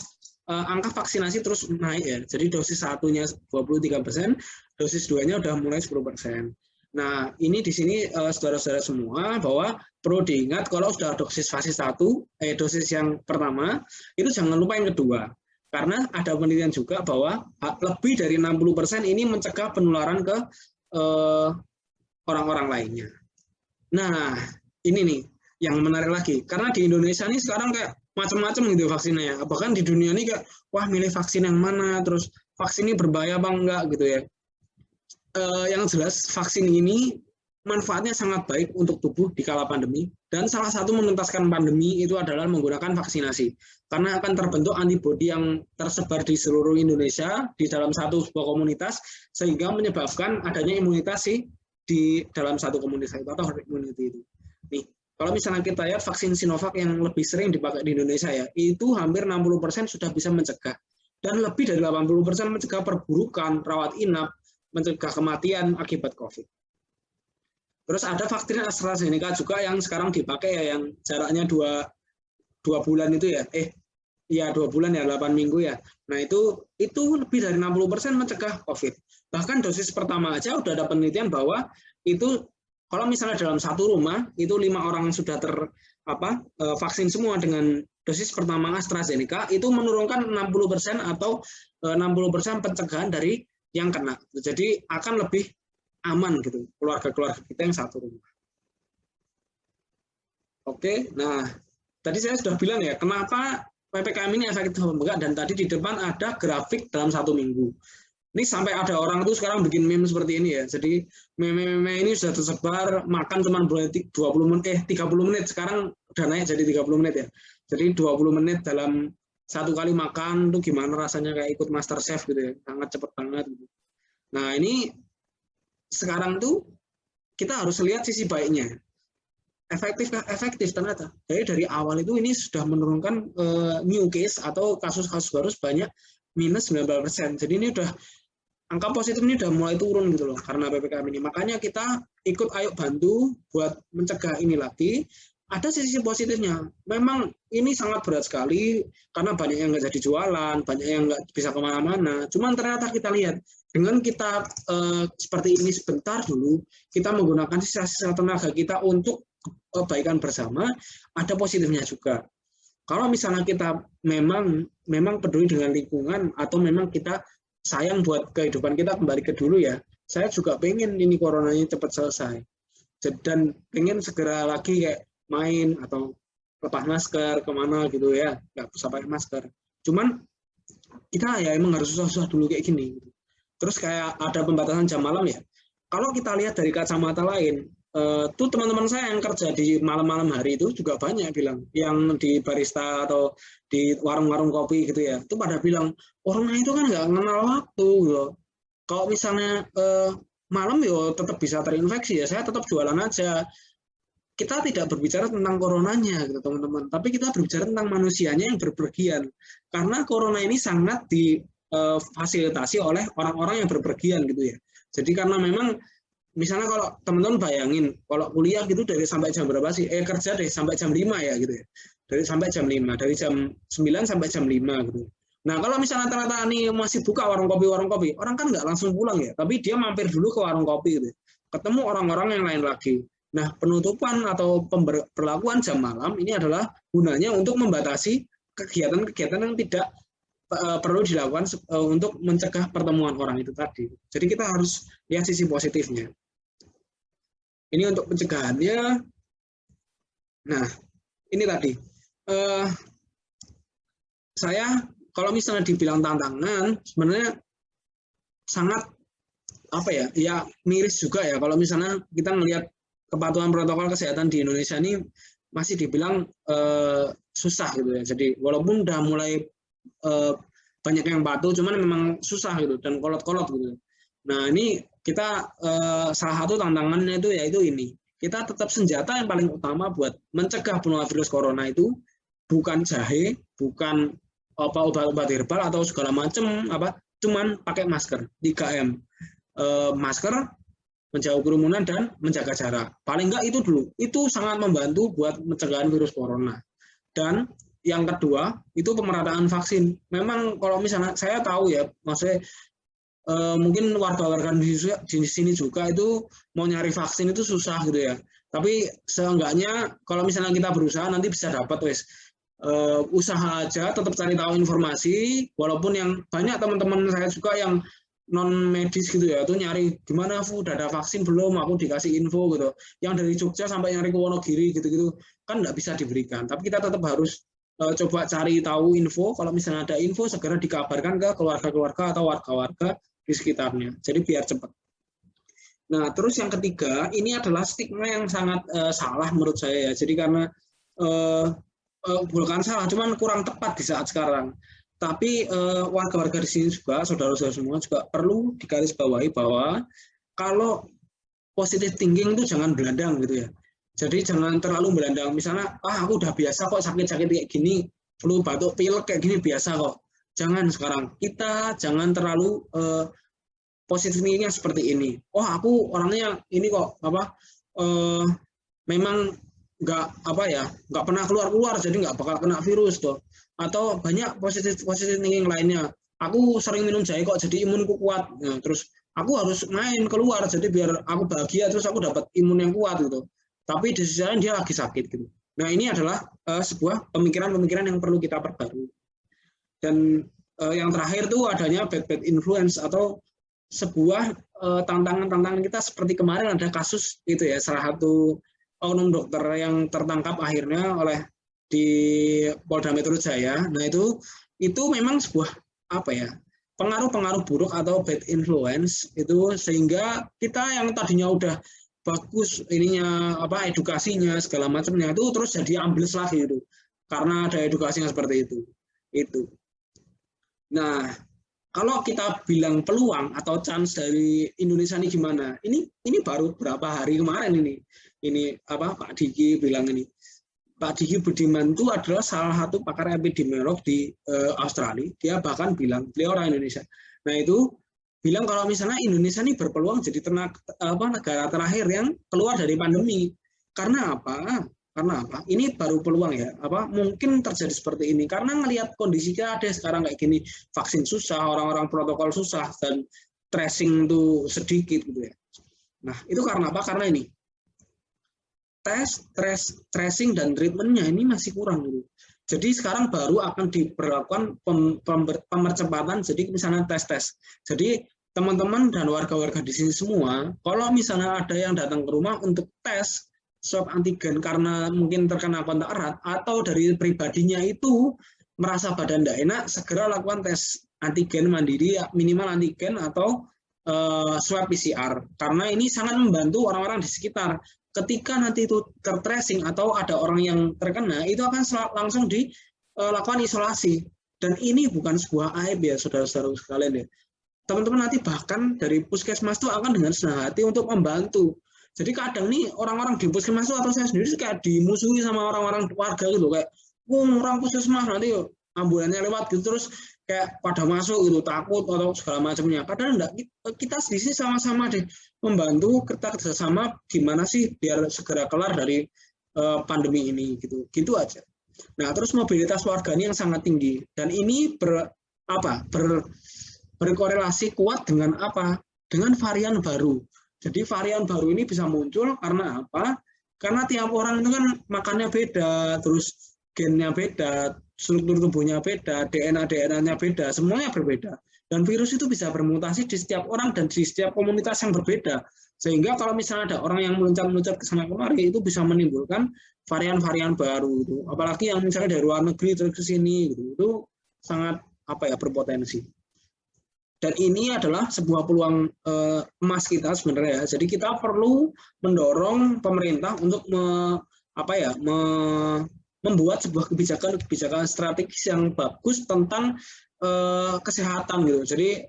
angka vaksinasi terus naik ya. Jadi dosis satunya 23%, dosis 2-nya udah mulai 10%. Nah, ini di sini saudara-saudara semua bahwa perlu diingat kalau sudah dosis fase 1, dosis yang pertama, itu jangan lupa yang kedua. Karena ada penelitian juga bahwa lebih dari 60% ini mencegah penularan ke orang-orang lainnya. Nah, ini nih yang menarik lagi. Karena di Indonesia ini sekarang kayak macam-macam gitu vaksinnya ya. Bahkan di dunia ini kayak, wah milih vaksin yang mana, terus vaksin ini berbahaya apa enggak gitu ya. Yang jelas vaksin ini manfaatnya sangat baik untuk tubuh di kala pandemi, dan salah satu menuntaskan pandemi itu adalah menggunakan vaksinasi. Karena akan terbentuk antibodi yang tersebar di seluruh Indonesia di dalam satu sebuah komunitas, sehingga menyebabkan adanya imunitas di dalam satu komunitas itu atau herd immunity itu. Nih, kalau misalnya kita lihat vaksin Sinovac yang lebih sering dipakai di Indonesia ya, itu hampir 60% sudah bisa mencegah. Dan lebih dari 80% mencegah perburukan, rawat inap, mencegah kematian akibat COVID. Terus ada vaksin AstraZeneca juga yang sekarang dipakai ya, yang jaraknya 2 bulan itu ya, ya 2 bulan ya 8 minggu ya. Nah itu lebih dari 60% mencegah COVID. Bahkan dosis pertama aja udah ada penelitian bahwa itu kalau misalnya dalam satu rumah itu 5 orang sudah vaksin semua dengan dosis pertama AstraZeneca, itu menurunkan 60% atau 60% pencegahan dari yang kena. Jadi akan lebih aman gitu keluarga-keluarga kita yang satu rumah. Oke, nah tadi saya sudah bilang ya kenapa PPKM ini efektif atau enggak, dan tadi di depan ada grafik dalam 1 minggu. Ini sampai ada orang tuh sekarang bikin meme seperti ini ya. Jadi meme ini sudah tersebar, makan cuma boleh 30 menit, sekarang udah naik jadi 30 menit ya. Jadi 20 menit dalam satu kali makan tuh gimana rasanya, kayak ikut MasterChef gitu ya, sangat cepet banget gitu. Nah ini sekarang tuh kita harus lihat sisi baiknya. Efektif ternyata. Jadi dari awal itu ini sudah menurunkan new case atau kasus-kasus baru sebanyak minus 19%. Jadi ini udah angka positif ini udah mulai turun gitu loh karena PPKM ini. Makanya kita ikut ayo bantu buat mencegah ini lagi. Ada sisi positifnya. Memang ini sangat berat sekali karena banyak yang nggak jadi jualan, banyak yang nggak bisa kemana-mana. Cuman ternyata kita lihat dengan kita seperti ini sebentar dulu, kita menggunakan sisa-sisa tenaga kita untuk kebaikan bersama, ada positifnya juga. Kalau misalnya kita memang peduli dengan lingkungan atau memang kita sayang buat kehidupan kita kembali ke dulu ya, saya juga pengen ini coronanya cepat selesai dan pengen segera lagi kayak main atau lepas masker kemana gitu ya, nggak usah pakai masker. Cuman kita ya emang harus susah-susah dulu kayak gini. Terus kayak ada pembatasan jam malam ya. Kalau kita lihat dari kacamata lain, tuh teman-teman saya yang kerja di malam-malam hari itu juga banyak bilang, yang di barista atau di warung-warung kopi gitu ya, itu pada bilang orang itu kan nggak kenal waktu gitu. Kalau misalnya malam ya tetap bisa terinfeksi ya, saya tetap jualan aja. Kita tidak berbicara tentang coronanya gitu teman-teman, tapi kita berbicara tentang manusianya yang berpergian. Karena corona ini sangat difasilitasi oleh orang-orang yang berpergian gitu ya. Jadi karena memang misalnya kalau teman-teman bayangin, kalau kuliah gitu dari sampai jam berapa sih? Kerja deh sampai jam 5 ya gitu ya. Sampai jam 5, dari jam 9 sampai jam 5 gitu. Nah kalau misalnya ternyata ini masih buka warung kopi, orang kan nggak langsung pulang ya, tapi dia mampir dulu ke warung kopi gitu. Ketemu orang-orang yang lain lagi. Nah penutupan atau pemberlakuan jam malam ini adalah gunanya untuk membatasi kegiatan-kegiatan yang tidak perlu dilakukan untuk mencegah pertemuan orang itu tadi. Jadi kita harus lihat sisi positifnya. Ini untuk pencegahannya. Nah, ini tadi. Saya kalau misalnya dibilang tantangan, sebenarnya sangat ya miris juga ya. Kalau misalnya kita melihat kepatuhan protokol kesehatan di Indonesia ini masih dibilang susah gitu ya. Jadi walaupun udah mulai banyak yang patuh, cuman memang susah gitu dan kolot-kolot gitu. Nah ini kita salah satu tantangannya itu yaitu ini, kita tetap senjata yang paling utama buat mencegah penularan virus corona itu bukan jahe, bukan obat-obat herbal atau segala macam cuman pakai masker 3M, masker, menjauh kerumunan dan menjaga jarak. Paling enggak itu dulu, itu sangat membantu buat pencegahan virus corona. Dan yang kedua itu pemerataan vaksin. Memang kalau misalnya saya tahu ya, maksudnya mungkin warga-warga di sini juga itu mau nyari vaksin itu susah gitu ya. Tapi seenggaknya kalau misalnya kita berusaha nanti bisa dapat wes. Usaha aja, tetap cari tahu informasi. Walaupun yang banyak teman-teman saya juga yang non medis gitu ya, tuh nyari gimana udah ada vaksin belum, aku dikasih info gitu. Yang dari Jogja sampai nyari ke Wonogiri gitu-gitu kan nggak bisa diberikan. Tapi kita tetap harus coba cari tahu info. Kalau misalnya ada info segera dikabarkan ke keluarga-keluarga atau warga-warga di sekitarnya. Jadi biar cepat. Nah terus yang ketiga ini adalah stigma yang sangat salah menurut saya ya. Jadi karena bukan salah, cuman kurang tepat di saat sekarang. Tapi warga-warga di sini juga, saudara-saudara semua juga perlu digarisbawahi bahwa kalau positive thinking itu jangan belandang gitu ya. Jadi jangan terlalu belandang. Misalnya, aku udah biasa kok sakit-sakit kayak gini, flu, batuk, pilek kayak gini biasa kok. Jangan sekarang. Kita jangan terlalu positive thinkingnya seperti ini. Aku orangnya ini kok memang nggak pernah keluar jadi nggak bakal kena virus tuh. Atau banyak positif thinking lainnya. Aku sering minum jahe kok jadi imunku kuat. Nah, terus aku harus main keluar jadi biar aku bahagia terus aku dapat imun yang kuat gitu. Tapi di sisi lain dia lagi sakit gitu. Nah ini adalah sebuah pemikiran-pemikiran yang perlu kita perbarui. Dan yang terakhir tuh adanya bad influence atau sebuah tantangan-tantangan kita seperti kemarin ada kasus itu ya, salah satu oknum dokter yang tertangkap akhirnya oleh di Polda Metro Jaya. Nah itu memang sebuah pengaruh-pengaruh buruk atau bad influence itu, sehingga kita yang tadinya udah bagus ininya edukasinya segala macamnya itu terus jadi ambles lagi itu karena ada edukasinya seperti itu. Nah, kalau kita bilang peluang atau chance dari Indonesia ini gimana? Ini baru berapa hari kemarin ini Pak Diki bilang ini. Pak Diki Budiman itu adalah salah satu pakar epidemiolog di Australia. Dia bahkan bilang, beliau orang Indonesia. Nah itu bilang kalau misalnya Indonesia ini berpeluang jadi negara terakhir yang keluar dari pandemi. Karena apa? Ini baru peluang ya. Mungkin terjadi seperti ini karena ngelihat kondisinya ada sekarang kayak gini, vaksin susah, orang-orang protokol susah, dan tracing itu sedikit gitu ya. Nah itu karena apa? Karena ini tracing dan treatmentnya ini masih kurang gitu. Jadi sekarang baru akan diberlakukan pemercepatan. Jadi misalnya tes. Jadi teman-teman dan warga-warga di sini semua, kalau misalnya ada yang datang ke rumah untuk tes swab antigen karena mungkin terkena kontak erat atau dari pribadinya itu merasa badan tidak enak, segera lakukan tes antigen mandiri, minimal antigen atau swab PCR. Karena ini sangat membantu orang-orang di sekitar. Ketika nanti itu tertracing atau ada orang yang terkena, itu akan langsung dilakukan isolasi. Dan ini bukan sebuah aib ya, saudara-saudara sekalian ya. Teman-teman nanti bahkan dari puskesmas itu akan dengan senang hati untuk membantu. Jadi kadang nih orang-orang di puskesmas itu atau saya sendiri kayak dimusuhi sama orang-orang warga gitu, kayak orang puskesmas nanti ambulannya lewat gitu terus kayak pada masuk gitu, takut atau segala macamnya. Padahal enggak, kita di sini sama-sama deh membantu, kita kerjasama gimana sih biar segera kelar dari pandemi ini gitu aja. Nah terus mobilitas warga ini yang sangat tinggi dan ini berkorelasi kuat dengan dengan varian baru. Jadi varian baru ini bisa muncul karena apa? Karena tiap orang itu kan makannya beda, terus gennya beda, struktur tubuhnya beda, DNA-nya beda, semuanya berbeda. Dan virus itu bisa bermutasi di setiap orang dan di setiap komunitas yang berbeda. Sehingga kalau misalnya ada orang yang meluncat-meluncat ke sana kemari, itu bisa menimbulkan varian-varian baru. Gitu. Apalagi yang misalnya dari luar negeri terus ke sini, gitu. Itu sangat berpotensi. Dan ini adalah sebuah peluang emas kita sebenarnya ya. Jadi kita perlu mendorong pemerintah untuk membuat sebuah kebijakan strategis yang bagus tentang kesehatan gitu. Jadi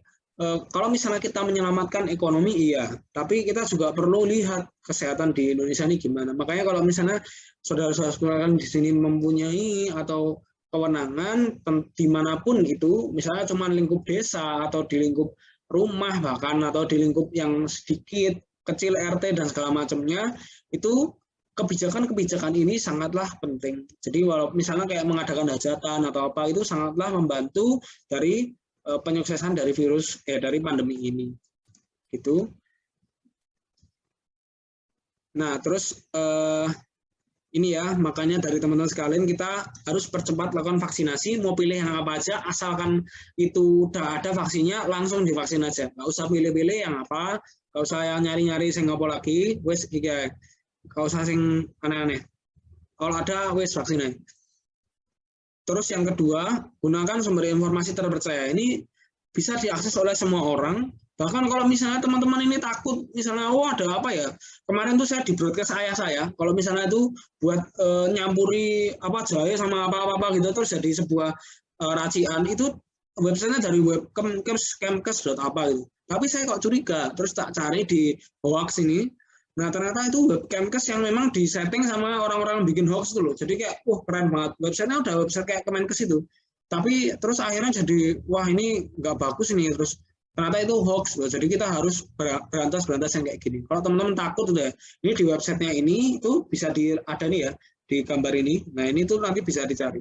kalau misalnya kita menyelamatkan ekonomi iya, tapi kita juga perlu lihat kesehatan di Indonesia ini gimana. Makanya kalau misalnya saudara-saudara di sini mempunyai atau kewenangan dimanapun gitu, misalnya cuma lingkup desa atau di lingkup rumah bahkan atau di lingkup yang sedikit kecil RT dan segala macamnya, itu kebijakan-kebijakan ini sangatlah penting. Jadi walau misalnya kayak mengadakan hajatan atau apa itu sangatlah membantu dari penyuksesan dari dari pandemi ini. Gitu. Nah, terus ini ya, makanya dari teman-teman sekalian kita harus percepat lakukan vaksinasi, mau pilih yang apa aja, asalkan itu udah ada vaksinnya, langsung divaksin aja. Nggak usah pilih-pilih yang apa, nggak usah nyari-nyari sing apa lagi, wes nggak usah sing aneh-aneh. Kalau ada, wes vaksinnya. Terus yang kedua, gunakan sumber informasi terpercaya. Ini bisa diakses oleh semua orang. Bahkan kalau misalnya teman-teman ini takut, misalnya ada apa ya, kemarin tuh saya di broadcast ayah saya, kalau misalnya itu buat nyampuri jahe sama apa-apa gitu, terus jadi sebuah racian, itu websitenya dari web kemkes.apa gitu. Tapi saya kok curiga, terus tak cari di hoax ini, nah ternyata itu web kemkes yang memang disetting sama orang-orang bikin hoax itu loh, jadi kayak, keren banget, websitenya udah website kayak Kemenkes itu, tapi terus akhirnya jadi, wah ini nggak bagus ini, terus ternyata itu hoax loh. Jadi kita harus berantas yang kayak gini. Kalau teman-teman takut udah, ini di websitenya ini itu bisa ada nih ya di gambar ini. Nah ini tuh nanti bisa dicari.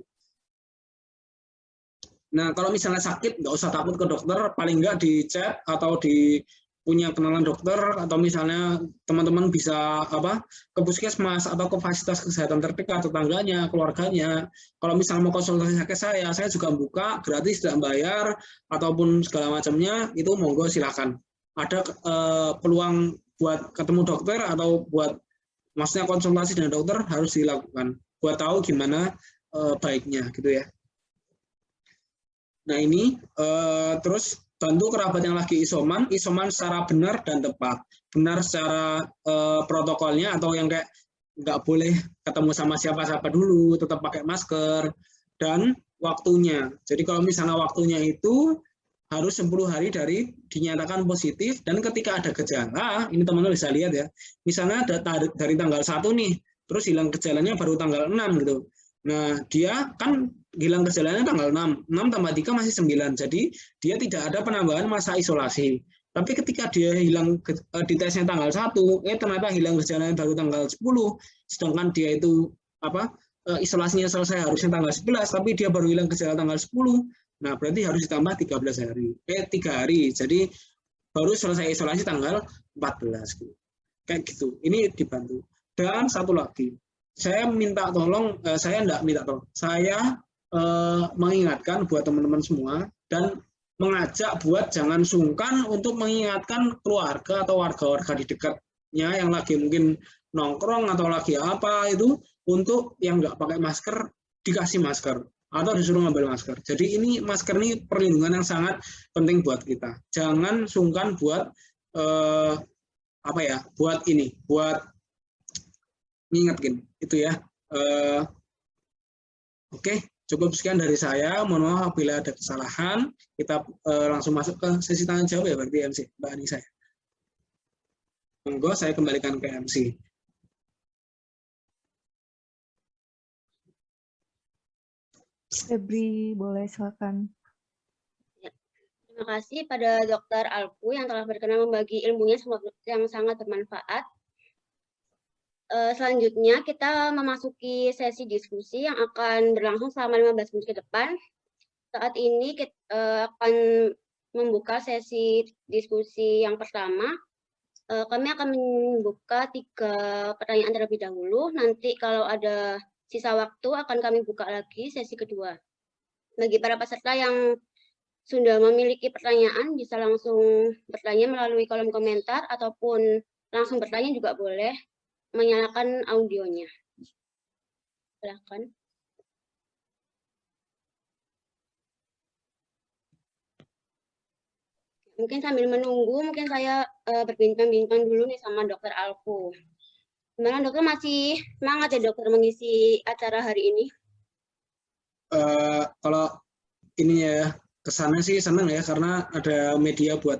Nah kalau misalnya sakit nggak usah takut ke dokter, paling nggak di chat atau di punya kenalan dokter, atau misalnya teman-teman bisa ke puskesmas atau ke fasilitas kesehatan terdekat, tetangganya, keluarganya. Kalau misalnya mau konsultasi ke saya juga buka gratis, tidak bayar ataupun segala macamnya, itu monggo silakan. Ada peluang buat ketemu dokter atau buat maksudnya konsultasi dengan dokter harus dilakukan buat tahu gimana baiknya gitu ya. Nah ini terus bantu kerabat yang lagi isoman secara benar dan tepat. Benar secara protokolnya, atau yang kayak nggak boleh ketemu sama siapa-siapa dulu, tetap pakai masker, dan waktunya. Jadi kalau misalnya waktunya itu harus 10 hari dari dinyatakan positif, dan ketika ada gejala, ini teman-teman bisa lihat ya, misalnya dari tanggal 1 nih, terus hilang gejalanya baru tanggal 6 gitu. Nah, dia kan hilang gejalanya tanggal 6 tambah 3 masih 9, jadi dia tidak ada penambahan masa isolasi. Tapi ketika dia hilang di tesnya tanggal 1, ternyata hilang gejalanya baru tanggal 10, sedangkan dia itu isolasinya selesai harusnya tanggal 11, tapi dia baru hilang gejala tanggal 10, nah berarti harus ditambah 3 hari, jadi baru selesai isolasi tanggal 14 gitu. Kayak gitu, ini dibantu. Dan satu lagi, saya minta tolong, saya mengingatkan buat teman-teman semua, dan mengajak buat jangan sungkan untuk mengingatkan keluarga atau warga-warga di dekatnya yang lagi mungkin nongkrong atau lagi apa itu, untuk yang nggak pakai masker dikasih masker atau disuruh ngambil masker. Jadi ini masker ini perlindungan yang sangat penting buat kita. Jangan sungkan buat buat ngingetin itu ya. Oke. Cukup sekian dari saya, mohon maaf apabila ada kesalahan. Kita langsung masuk ke sesi tanya jawab ya, berarti MC, Mbak Anissa. Monggo saya kembalikan ke MC. Febri, boleh silakan. Ya. Terima kasih pada Dr. Alfu yang telah berkenan membagi ilmunya yang sangat bermanfaat. Selanjutnya kita memasuki sesi diskusi yang akan berlangsung selama 15 menit ke depan. Saat ini kita akan membuka sesi diskusi yang pertama. Kami akan membuka 3 pertanyaan terlebih dahulu. Nanti kalau ada sisa waktu akan kami buka lagi sesi kedua. Bagi para peserta yang sudah memiliki pertanyaan bisa langsung bertanya melalui kolom komentar, ataupun langsung bertanya juga boleh. Menyalakan audionya. Silakan. Mungkin sambil menunggu, mungkin saya berbincang-bincang dulu nih sama Dr. Alfu. Gimana dokter, masih semangat ya dokter mengisi acara hari ini? Kalau ini ya kesannya sih senang ya, karena ada media buat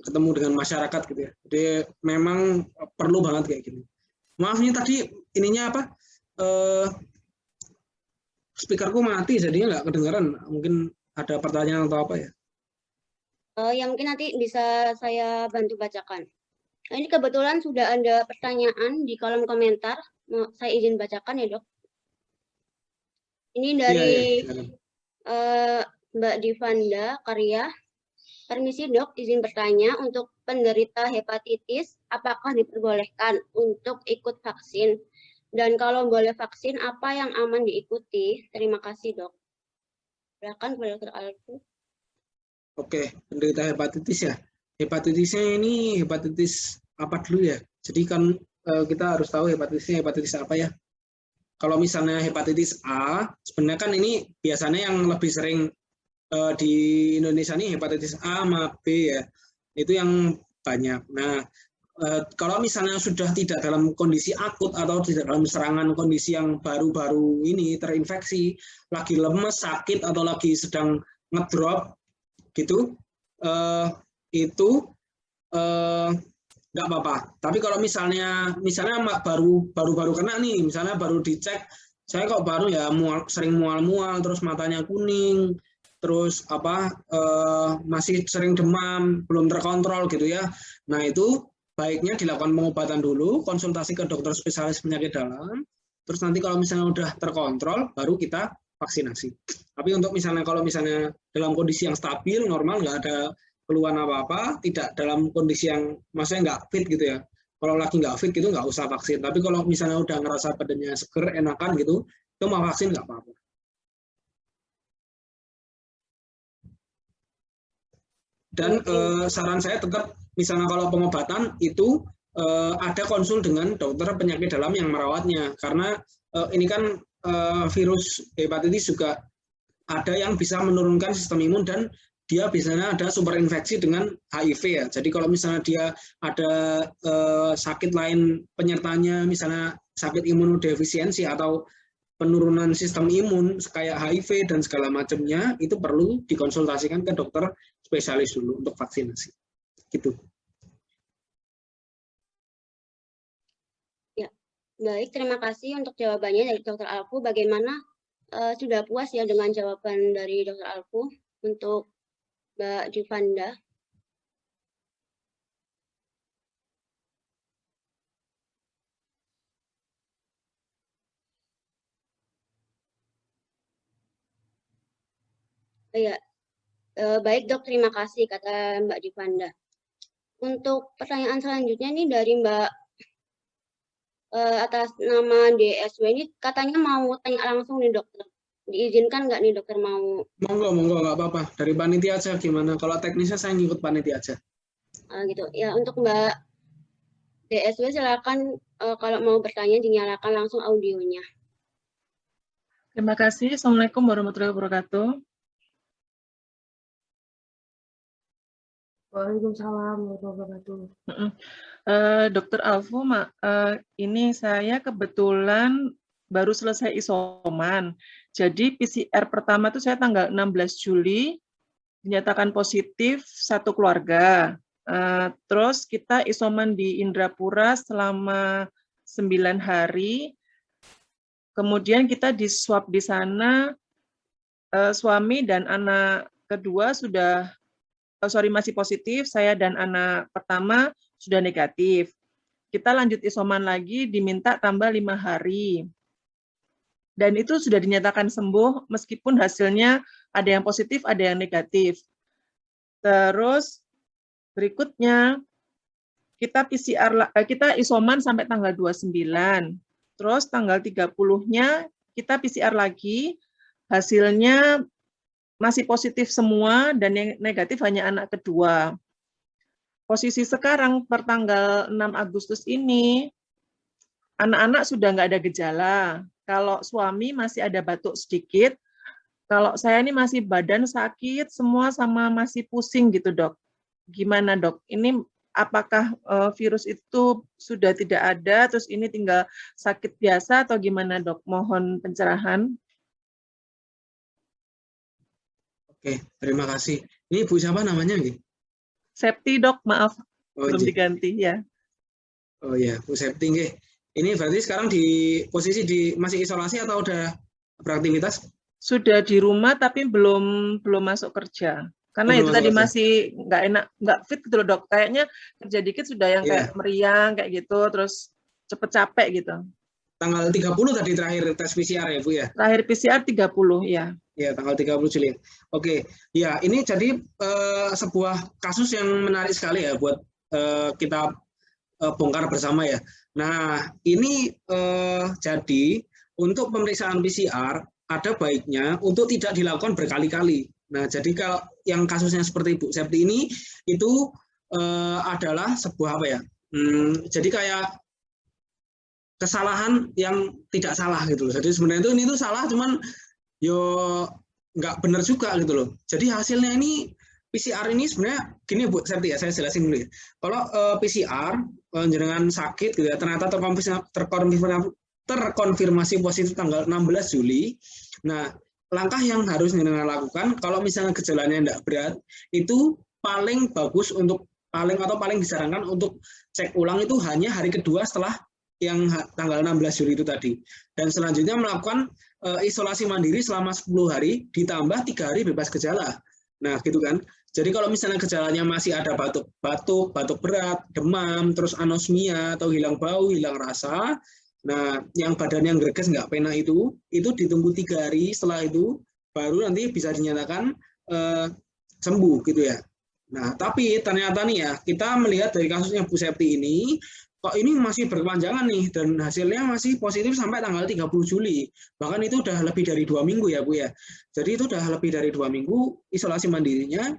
ketemu dengan masyarakat gitu ya. Jadi memang perlu banget kayak gini. Maaf nih tadi ininya speakerku mati jadinya nggak kedengaran. Mungkin ada pertanyaan atau apa ya? Ya mungkin nanti bisa saya bantu bacakan. Nah, ini kebetulan sudah ada pertanyaan di kolom komentar. Saya izin bacakan ya dok. Ini dari Mbak Divanda Karya. Permisi dok, izin bertanya, untuk penderita hepatitis, apakah diperbolehkan untuk ikut vaksin? Dan kalau boleh vaksin, apa yang aman diikuti? Terima kasih dok. Silakan Dr. Alfu. Oke, penderita hepatitis ya. Hepatitisnya ini hepatitis apa dulu ya? Jadi kan kita harus tahu hepatitisnya hepatitis apa ya. Kalau misalnya hepatitis A, sebenarnya kan ini biasanya yang lebih sering di Indonesia ini hepatitis A sama B ya, itu yang banyak. Nah, kalau misalnya sudah tidak dalam kondisi akut atau tidak dalam serangan kondisi yang baru-baru ini terinfeksi, lagi lemes, sakit atau lagi sedang ngedrop gitu, itu nggak apa-apa. Tapi kalau misalnya baru kena nih, misalnya baru dicek, saya kok baru ya sering mual-mual, terus matanya kuning, terus masih sering demam, belum terkontrol gitu ya. Nah, itu baiknya dilakukan pengobatan dulu, konsultasi ke dokter spesialis penyakit dalam, terus nanti kalau misalnya udah terkontrol, baru kita vaksinasi. Tapi untuk misalnya kalau misalnya dalam kondisi yang stabil, normal, nggak ada keluhan apa-apa, tidak dalam kondisi yang maksudnya nggak fit gitu ya. Kalau lagi nggak fit gitu nggak usah vaksin. Tapi kalau misalnya udah ngerasa badannya seger, enakan gitu, itu mau vaksin nggak apa-apa. Dan saran saya tetap, misalnya kalau pengobatan itu ada konsul dengan dokter penyakit dalam yang merawatnya. Karena ini kan virus hepatitis juga ada yang bisa menurunkan sistem imun dan dia biasanya ada superinfeksi dengan HIV ya. Jadi kalau misalnya dia ada sakit lain penyertanya, misalnya sakit imunodefisiensi atau penurunan sistem imun kayak HIV dan segala macamnya, itu perlu dikonsultasikan ke dokter spesialis dulu untuk vaksinasi. Gitu. Ya, baik. Terima kasih untuk jawabannya dari Dr. Alfu. Bagaimana sudah puas ya dengan jawaban dari Dr. Alfu untuk Mbak Juvanda? Ya, baik Dok, terima kasih kata Mbak Juvanda. Untuk pertanyaan selanjutnya nih dari Mbak atas nama DSW ini katanya mau tanya langsung nih dokter. Diizinkan nggak nih dokter mau? Monggo nggak apa-apa. Dari panitia aja gimana? Kalau teknisnya saya ngikut panitia aja. Gitu. Ya, untuk Mbak DSW silakan kalau mau bertanya dinyalakan langsung audionya. Terima kasih. Assalamualaikum warahmatullahi wabarakatuh. Waalaikumsalam warahmatullahi wabarakatuh. Dokter Alfu, ini saya kebetulan baru selesai isoman. Jadi PCR pertama itu saya tanggal 16 Juli, dinyatakan positif satu keluarga. Terus kita isoman di Indrapura selama 9 hari. Kemudian kita di swab di sana, suami dan anak kedua sudah masih positif, saya dan anak pertama sudah negatif. Kita lanjut isoman lagi, diminta tambah 5 hari. Dan itu sudah dinyatakan sembuh, meskipun hasilnya ada yang positif, ada yang negatif. Terus berikutnya, kita isoman sampai tanggal 29. Terus tanggal 30-nya kita PCR lagi, hasilnya masih positif semua dan yang negatif hanya anak kedua. Posisi sekarang per tanggal 6 Agustus ini, anak-anak sudah nggak ada gejala. Kalau suami masih ada batuk sedikit, kalau saya ini masih badan sakit semua sama masih pusing gitu dok. Gimana dok? Ini apakah virus itu sudah tidak ada, terus ini tinggal sakit biasa atau gimana dok? Mohon pencerahan. Oke, terima kasih. Ini Bu siapa namanya? Septi dok, maaf. Belum iya. diganti ya. Oh iya, Bu Septi. Ini berarti sekarang di posisi masih isolasi atau udah beraktivitas? Sudah di rumah tapi belum masuk kerja. Karena itu tadi masih nggak enak, nggak fit gitu loh dok. Kayaknya kerja dikit sudah yang kayak meriang kayak gitu, terus cepet capek gitu. Tanggal 30 tadi terakhir tes PCR ya Bu ya? Terakhir PCR 30 ya. Ya, tanggal 30 Juli. Oke, ya ini jadi sebuah kasus yang menarik sekali ya buat kita bongkar bersama ya. Nah, ini jadi untuk pemeriksaan PCR ada baiknya untuk tidak dilakukan berkali-kali. Nah, jadi kalau yang kasusnya seperti Bu Septi ini itu adalah sebuah apa ya? Jadi kayak kesalahan yang tidak salah gitu loh. Jadi sebenarnya ini tuh salah, cuman yo nggak benar juga gitu loh. Jadi hasilnya ini PCR ini sebenarnya gini Bu Septi ya, saya jelasin dulu ya. Kalau PCR jenengan sakit gitu ya, ternyata terkonfirmasi positif tanggal 16 Juli. Nah, langkah yang harus jenengan lakukan kalau misalnya gejalanya tidak berat, itu paling bagus untuk paling disarankan untuk cek ulang itu hanya hari kedua setelah yang tanggal 16 Juli itu tadi. Dan selanjutnya melakukan isolasi mandiri selama 10 hari ditambah 3 hari bebas gejala. Nah, gitu kan. Jadi kalau misalnya gejalanya masih ada batuk berat, demam, terus anosmia atau hilang bau, hilang rasa, nah yang badannya greges nggak pena itu ditunggu 3 hari, setelah itu baru nanti bisa dinyatakan sembuh gitu ya. Nah, tapi ternyata nih ya, kita melihat dari kasusnya Bu Septi ini, kok ini masih berkepanjangan nih, dan hasilnya masih positif sampai tanggal 30 Juli. Bahkan itu udah lebih dari 2 minggu ya Bu ya. Jadi itu udah lebih dari 2 minggu isolasi mandirinya.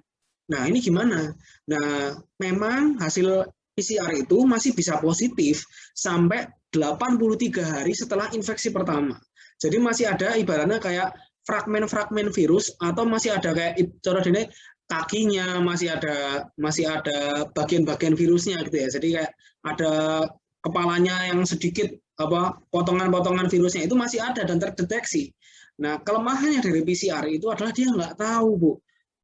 Nah, ini gimana? Nah, memang hasil PCR itu masih bisa positif sampai 83 hari setelah infeksi pertama. Jadi masih ada ibaratnya kayak fragmen-fragmen virus, atau masih ada kayak kakinya, masih ada bagian-bagian virusnya gitu ya. Jadi kayak ada kepalanya yang sedikit potongan-potongan virusnya itu masih ada dan terdeteksi. Nah, kelemahannya dari PCR itu adalah dia nggak tahu, Bu.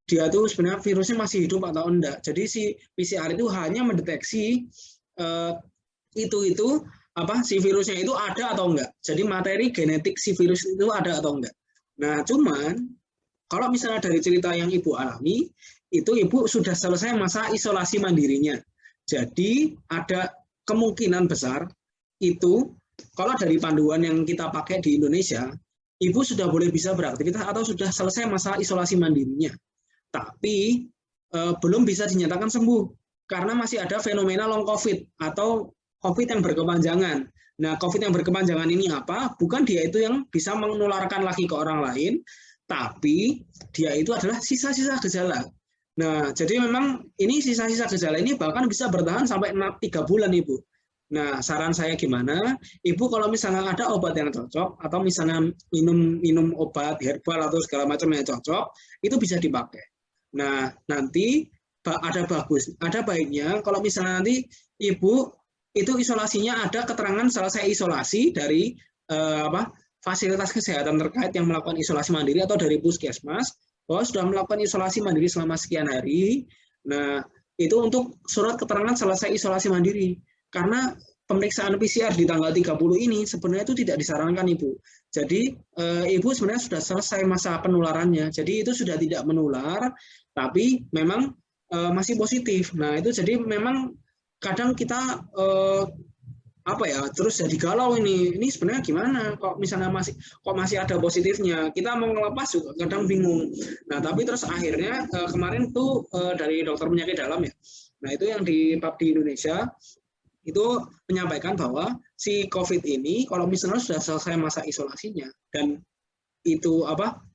Dia tuh sebenarnya virusnya masih hidup atau enggak. Jadi si PCR itu hanya mendeteksi si virusnya itu ada atau enggak. Jadi materi genetik si virus itu ada atau enggak. Nah, cuman kalau misalnya dari cerita yang Ibu alami, itu Ibu sudah selesai masa isolasi mandirinya. Jadi ada kemungkinan besar itu kalau dari panduan yang kita pakai di Indonesia, Ibu sudah boleh bisa beraktivitas atau sudah selesai masa isolasi mandirinya. Tapi belum bisa dinyatakan sembuh karena masih ada fenomena long COVID atau COVID yang berkepanjangan. Nah, COVID yang berkepanjangan ini apa? Bukan dia itu yang bisa menularkan lagi ke orang lain, tapi dia itu adalah sisa-sisa gejala. Nah, jadi memang ini sisa-sisa gejala ini bahkan bisa bertahan sampai 3 bulan, Ibu. Nah, saran saya gimana? Ibu kalau misalnya ada obat yang cocok, atau misalnya minum obat herbal atau segala macam yang cocok, itu bisa dipakai. Nah, nanti ada baiknya kalau misalnya nanti Ibu itu isolasinya ada keterangan selesai isolasi dari fasilitas kesehatan terkait yang melakukan isolasi mandiri atau dari puskesmas bahwa sudah melakukan isolasi mandiri selama sekian hari. Nah, itu untuk surat keterangan selesai isolasi mandiri. Karena pemeriksaan PCR di tanggal 30 ini sebenarnya itu tidak disarankan, Ibu. Jadi Ibu sebenarnya sudah selesai masa penularannya. Jadi itu sudah tidak menular, tapi memang masih positif. Nah, itu jadi memang kadang kita terus jadi galau ini sebenarnya gimana kok misalnya masih ada positifnya, kita mau ngelepas juga kadang bingung. Nah, tapi terus akhirnya kemarin tuh dari dokter penyakit dalam ya, nah itu yang di Indonesia itu menyampaikan bahwa si COVID ini kalau misalnya sudah selesai masa isolasinya dan itu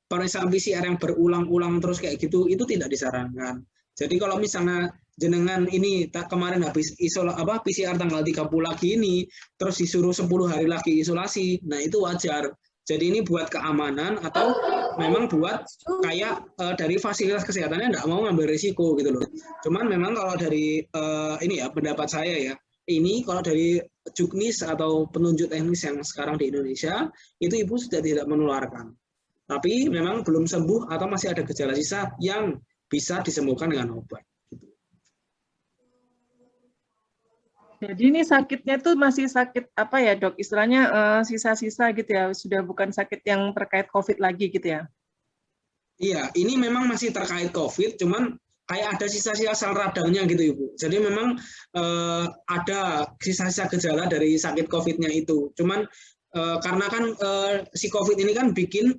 pemeriksaan PCR yang berulang-ulang terus kayak gitu itu tidak disarankan. Jadi kalau misalnya jenengan ini kemarin habis PCR tanggal 30 lagi ini, terus disuruh 10 hari lagi isolasi, nah itu wajar. Jadi ini buat keamanan atau memang buat kayak dari fasilitas kesehatannya nggak mau ngambil risiko gitu loh. Cuman memang kalau dari pendapat saya ya, ini kalau dari juknis atau penunjuk teknis yang sekarang di Indonesia, itu Ibu sudah tidak menularkan. Tapi memang belum sembuh atau masih ada gejala sisa yang bisa disembuhkan dengan obat. Jadi ini sakitnya tuh masih sakit apa ya, Dok? Istilahnya sisa-sisa gitu ya, sudah bukan sakit yang terkait COVID lagi gitu ya? Iya, ini memang masih terkait COVID, cuman kayak ada sisa-sisa sel radangnya gitu, Ibu. Jadi memang ada sisa-sisa gejala dari sakit COVID-nya itu. Cuman karena kan si COVID ini kan bikin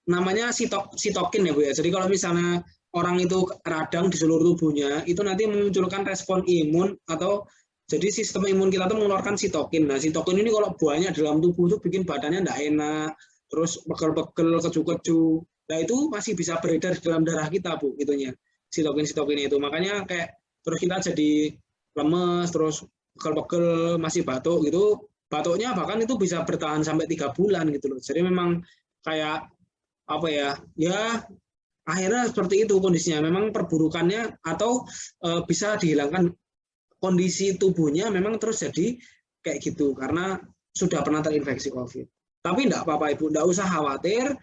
namanya sitokin ya Bu ya. Jadi kalau misalnya orang itu radang di seluruh tubuhnya, itu nanti memunculkan respon imun atau jadi sistem imun kita tuh mengeluarkan sitokin. Nah, sitokin ini kalau banyak dalam tubuh itu bikin badannya enggak enak, terus pegel-pegel, keju-keju. Nah, itu masih bisa beredar di dalam darah kita, Bu, itunya. Sitokin itu. Makanya kayak terus kita jadi lemes, terus pegel-pegel, masih batuk gitu. Batuknya bahkan itu bisa bertahan sampai 3 bulan gitu loh. Jadi memang kayak akhirnya seperti itu kondisinya. Memang perburukannya atau bisa dihilangkan kondisi tubuhnya memang terus jadi kayak gitu karena sudah pernah terinfeksi COVID. Tapi enggak apa-apa Ibu, enggak usah khawatir,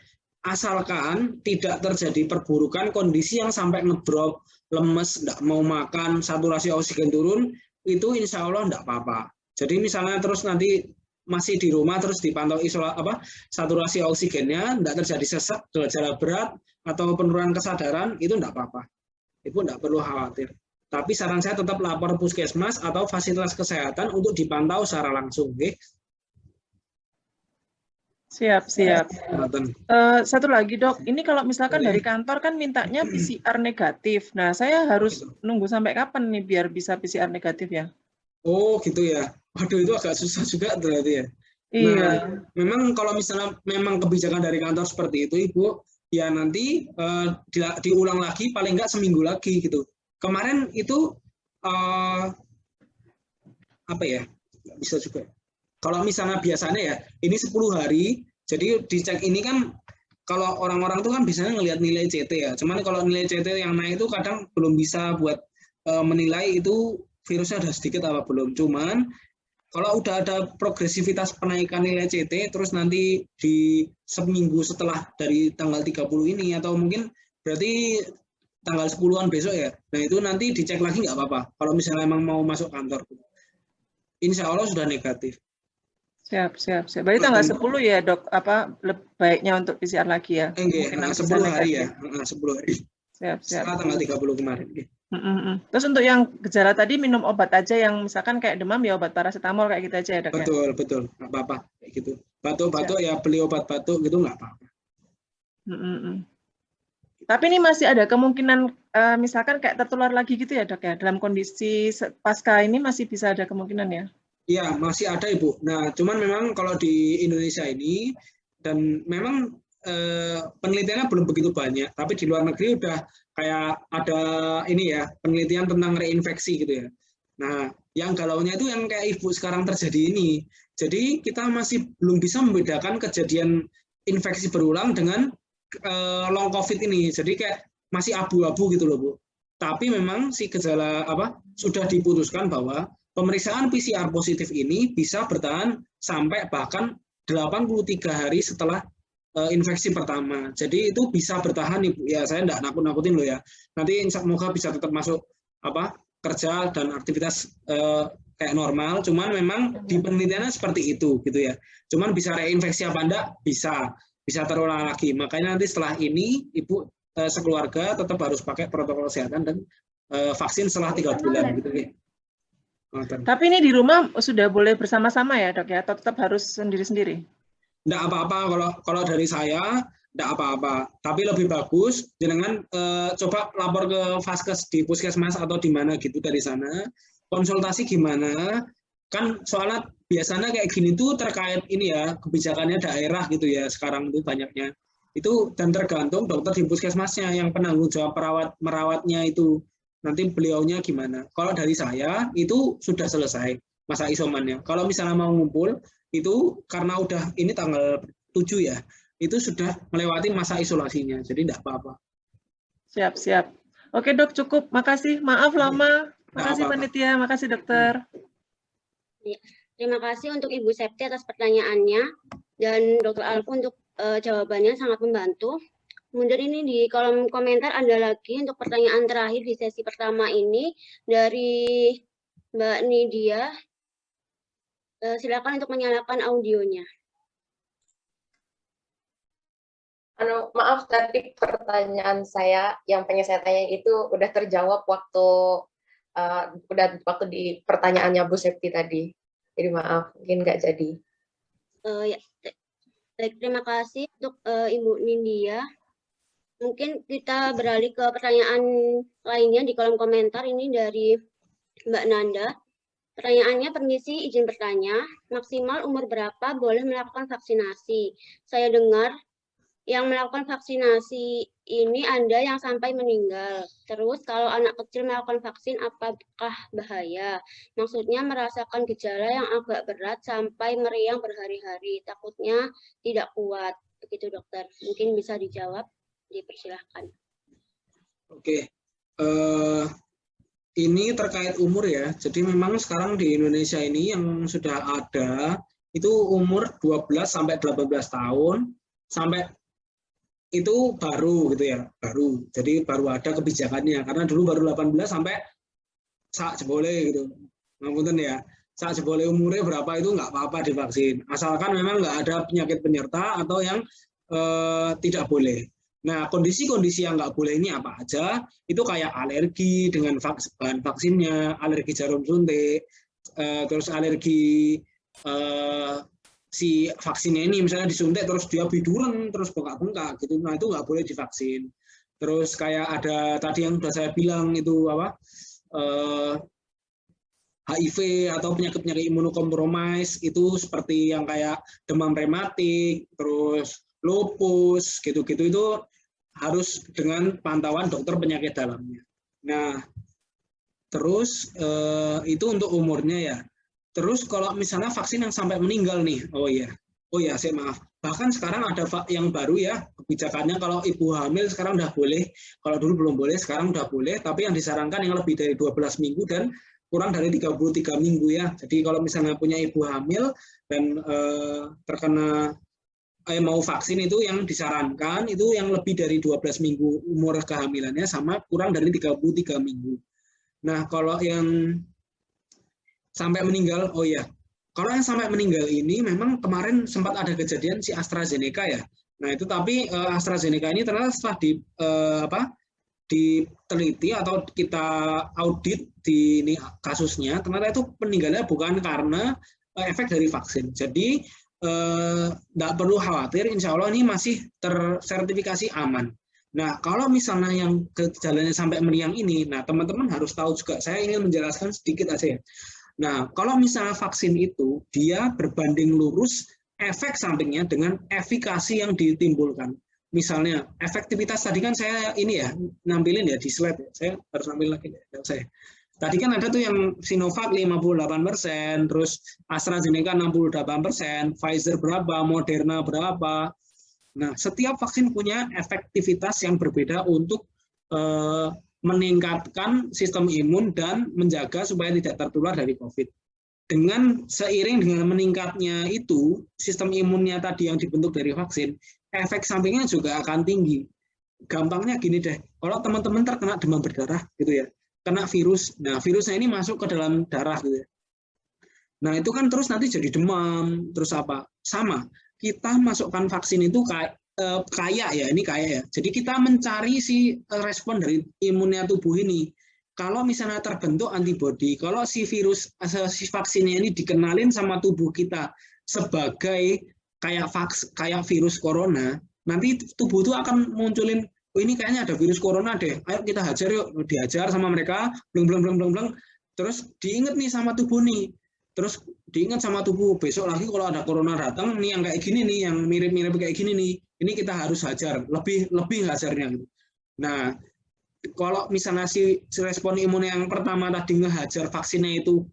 asalkan tidak terjadi perburukan kondisi yang sampai ngedrop, lemes, enggak mau makan, saturasi oksigen turun, itu insya Allah enggak apa-apa. Jadi misalnya terus nanti masih di rumah terus dipantau saturasi oksigennya, tidak terjadi sesak, gejala berat atau penurunan kesadaran, itu tidak apa-apa. Itu tidak perlu khawatir. Tapi saran saya tetap lapor puskesmas atau fasilitas kesehatan untuk dipantau secara langsung. Okay? Siap. Satu lagi dok, ini kalau misalkan dari kantor kan mintanya PCR negatif. Nah, saya harus nunggu sampai kapan nih biar bisa PCR negatif ya? Oh gitu ya. Waduh itu agak susah juga berarti ya. Iya. Nah, memang kalau misalnya memang kebijakan dari kantor seperti itu Ibu, ya nanti diulang lagi paling nggak seminggu lagi gitu. Kemarin itu apa ya? Nggak bisa juga. Kalau misalnya biasanya ya, ini 10 hari, jadi dicek ini kan, kalau orang-orang tuh kan biasanya ngelihat nilai CT ya, cuman kalau nilai CT yang naik itu kadang belum bisa buat menilai itu virusnya ada sedikit apa belum, cuman kalau udah ada progresivitas penaikan nilai CT, terus nanti di seminggu setelah dari tanggal 30 ini, atau mungkin berarti tanggal 10-an besok ya, nah itu nanti dicek lagi nggak apa-apa, kalau misalnya emang mau masuk kantor. Insya Allah sudah negatif. Siap. Berarti tanggal 10 ya dok, baiknya untuk PCR lagi ya? Enggak, 10 hari ya, 10 hari. Siap. Setelah tanggal 30 kemarin. Terus untuk yang gejala tadi minum obat aja, yang misalkan kayak demam ya obat paracetamol kayak gitu aja ya dok ya? Betul, nggak apa-apa kayak gitu. Batuk-batuk ya beli obat batuk gitu nggak apa-apa. Tapi ini masih ada kemungkinan misalkan kayak tertular lagi gitu ya dok ya? Dalam kondisi pasca ini masih bisa ada kemungkinan ya? Iya, masih ada Ibu. Nah, cuman memang kalau di Indonesia ini, dan memang penelitiannya belum begitu banyak, tapi di luar negeri udah kayak ada ini ya, penelitian tentang reinfeksi gitu ya. Nah, yang galaunya itu yang kayak Ibu sekarang terjadi ini. Jadi kita masih belum bisa membedakan kejadian infeksi berulang dengan long COVID ini. Jadi kayak masih abu-abu gitu loh Bu. Tapi memang si gejala sudah diputuskan bahwa pemeriksaan PCR positif ini bisa bertahan sampai bahkan 83 hari setelah infeksi pertama. Jadi itu bisa bertahan Ibu. Ya, saya enggak nakut-nakutin loh ya. Nanti semoga bisa tetap masuk kerja dan aktivitas kayak normal. Cuman memang di penelitiannya seperti itu gitu ya. Cuman bisa reinfeksi apa enggak? Bisa terulang lagi. Makanya nanti setelah ini Ibu sekeluarga tetap harus pakai protokol kesehatan dan vaksin setelah 3 bulan gitu ya. Tapi ini di rumah sudah boleh bersama-sama ya dok ya, atau tetap harus sendiri-sendiri? Enggak apa-apa kalau dari saya, enggak apa-apa. Tapi lebih bagus jangan coba lapor ke Vaskes di puskesmas atau di mana gitu dari sana. Konsultasi gimana? Kan soalnya biasanya kayak gini tuh terkait ini ya, kebijakannya daerah gitu ya, sekarang itu banyaknya. Itu dan tergantung dokter di puskesmasnya yang penanggung jawab merawatnya itu. Nanti beliaunya gimana. Kalau dari saya itu sudah selesai masa isomannya. Kalau misalnya mau ngumpul itu karena udah ini tanggal 7 ya, itu sudah melewati masa isolasinya. Jadi enggak apa-apa. Siap. Oke dok, cukup. Makasih. Maaf lama. Makasih panitia. Makasih dokter. Terima kasih untuk Ibu Septi atas pertanyaannya dan Dr. Alfu untuk jawabannya sangat membantu. Kemudian ini di kolom komentar ada lagi untuk pertanyaan terakhir di sesi pertama ini dari Mbak Nidia. Silakan untuk menyalakan audionya. Maaf, tadi pertanyaan saya yang pengen saya tanya itu udah terjawab waktu di pertanyaannya Bu Septi tadi. Jadi maaf, mungkin nggak jadi. Ya, baik, terima kasih untuk Ibu Nidia. Mungkin kita beralih ke pertanyaan lainnya di kolom komentar. Ini dari Mbak Nanda. Pertanyaannya, permisi izin bertanya, maksimal umur berapa boleh melakukan vaksinasi? Saya dengar yang melakukan vaksinasi ini Anda yang sampai meninggal. Terus kalau anak kecil melakukan vaksin apakah bahaya? Maksudnya merasakan gejala yang agak berat sampai meriang berhari-hari. Takutnya tidak kuat. Begitu dokter. Mungkin bisa dijawab. Dipersilahkan. Oke, ini terkait umur ya. Jadi memang sekarang di Indonesia ini yang sudah ada itu umur 12 sampai 18 tahun sampai itu baru gitu ya, baru. Jadi baru ada kebijakannya karena dulu baru 18 sampai boleh gitu. Ngapunten ya. saat boleh umurnya berapa itu nggak apa-apa divaksin, asalkan memang nggak ada penyakit penyerta atau yang tidak boleh. Nah, kondisi-kondisi yang nggak boleh ini apa aja? Itu kayak alergi dengan bahan vaksinnya, alergi jarum suntik, terus alergi si vaksinnya ini misalnya disuntik terus dia biduran terus bengkak-bengkak gitu. Nah, itu nggak boleh divaksin. Terus kayak ada tadi yang sudah saya bilang itu apa? HIV atau penyakit-penyakit imunokompromis itu seperti yang kayak demam rematik, terus lupus, gitu-gitu itu harus dengan pantauan dokter penyakit dalamnya. Nah, terus itu untuk umurnya ya. Terus kalau misalnya vaksin yang sampai meninggal nih, oh ya, saya maaf. Bahkan sekarang ada yang baru ya, kebijakannya kalau ibu hamil sekarang udah boleh, kalau dulu belum boleh, sekarang udah boleh, tapi yang disarankan yang lebih dari 12 minggu dan kurang dari 33 minggu ya. Jadi kalau misalnya punya ibu hamil dan terkena mau vaksin itu yang disarankan itu yang lebih dari 12 minggu umur kehamilannya sama kurang dari 33 minggu. Nah, kalau yang sampai meninggal, oh ya, kalau yang sampai meninggal ini memang kemarin sempat ada kejadian si AstraZeneca ya. Nah, itu tapi AstraZeneca ini ternyata setelah diteliti atau kita audit di ini kasusnya, ternyata itu meninggalnya bukan karena efek dari vaksin. Jadi tidak perlu khawatir, insya Allah ini masih tersertifikasi aman. Nah, kalau misalnya yang gejalanya sampai meriang ini, nah teman-teman harus tahu juga, saya ingin menjelaskan sedikit aja ya. Nah, kalau misalnya vaksin itu, dia berbanding lurus efek sampingnya dengan efikasi yang ditimbulkan. Misalnya, efektivitas tadi kan saya ini ya, nampilin ya di slide, ya. Saya harus nampilin lagi ya, saya. Tadi kan ada tuh yang Sinovac 58%, terus AstraZeneca 68%, Pfizer berapa, Moderna berapa. Nah, setiap vaksin punya efektivitas yang berbeda untuk meningkatkan sistem imun dan menjaga supaya tidak tertular dari COVID. Dengan seiring dengan meningkatnya itu, sistem imunnya tadi yang dibentuk dari vaksin, efek sampingnya juga akan tinggi. Gampangnya gini deh, kalau teman-teman terkena demam berdarah gitu ya, kena virus, nah virusnya ini masuk ke dalam darah gitu ya. Nah itu kan terus nanti jadi demam, terus apa? Sama, kita masukkan vaksin itu kayak ya. Jadi kita mencari si respon dari imunnya tubuh ini. Kalau misalnya terbentuk antibodi, kalau si vaksinnya ini dikenalin sama tubuh kita sebagai kayak virus corona, nanti tubuh itu akan munculin, oh ini kayaknya ada virus corona deh, ayo kita hajar yuk, dihajar sama mereka, bleng, terus diinget nih sama tubuh nih, terus diingat sama tubuh, besok lagi kalau ada corona datang, nih yang kayak gini nih, yang mirip-mirip kayak gini nih, ini kita harus hajar, lebih hajarnya gitu. Nah, kalau misalnya si respon imun yang pertama tadi ngehajar vaksinnya itu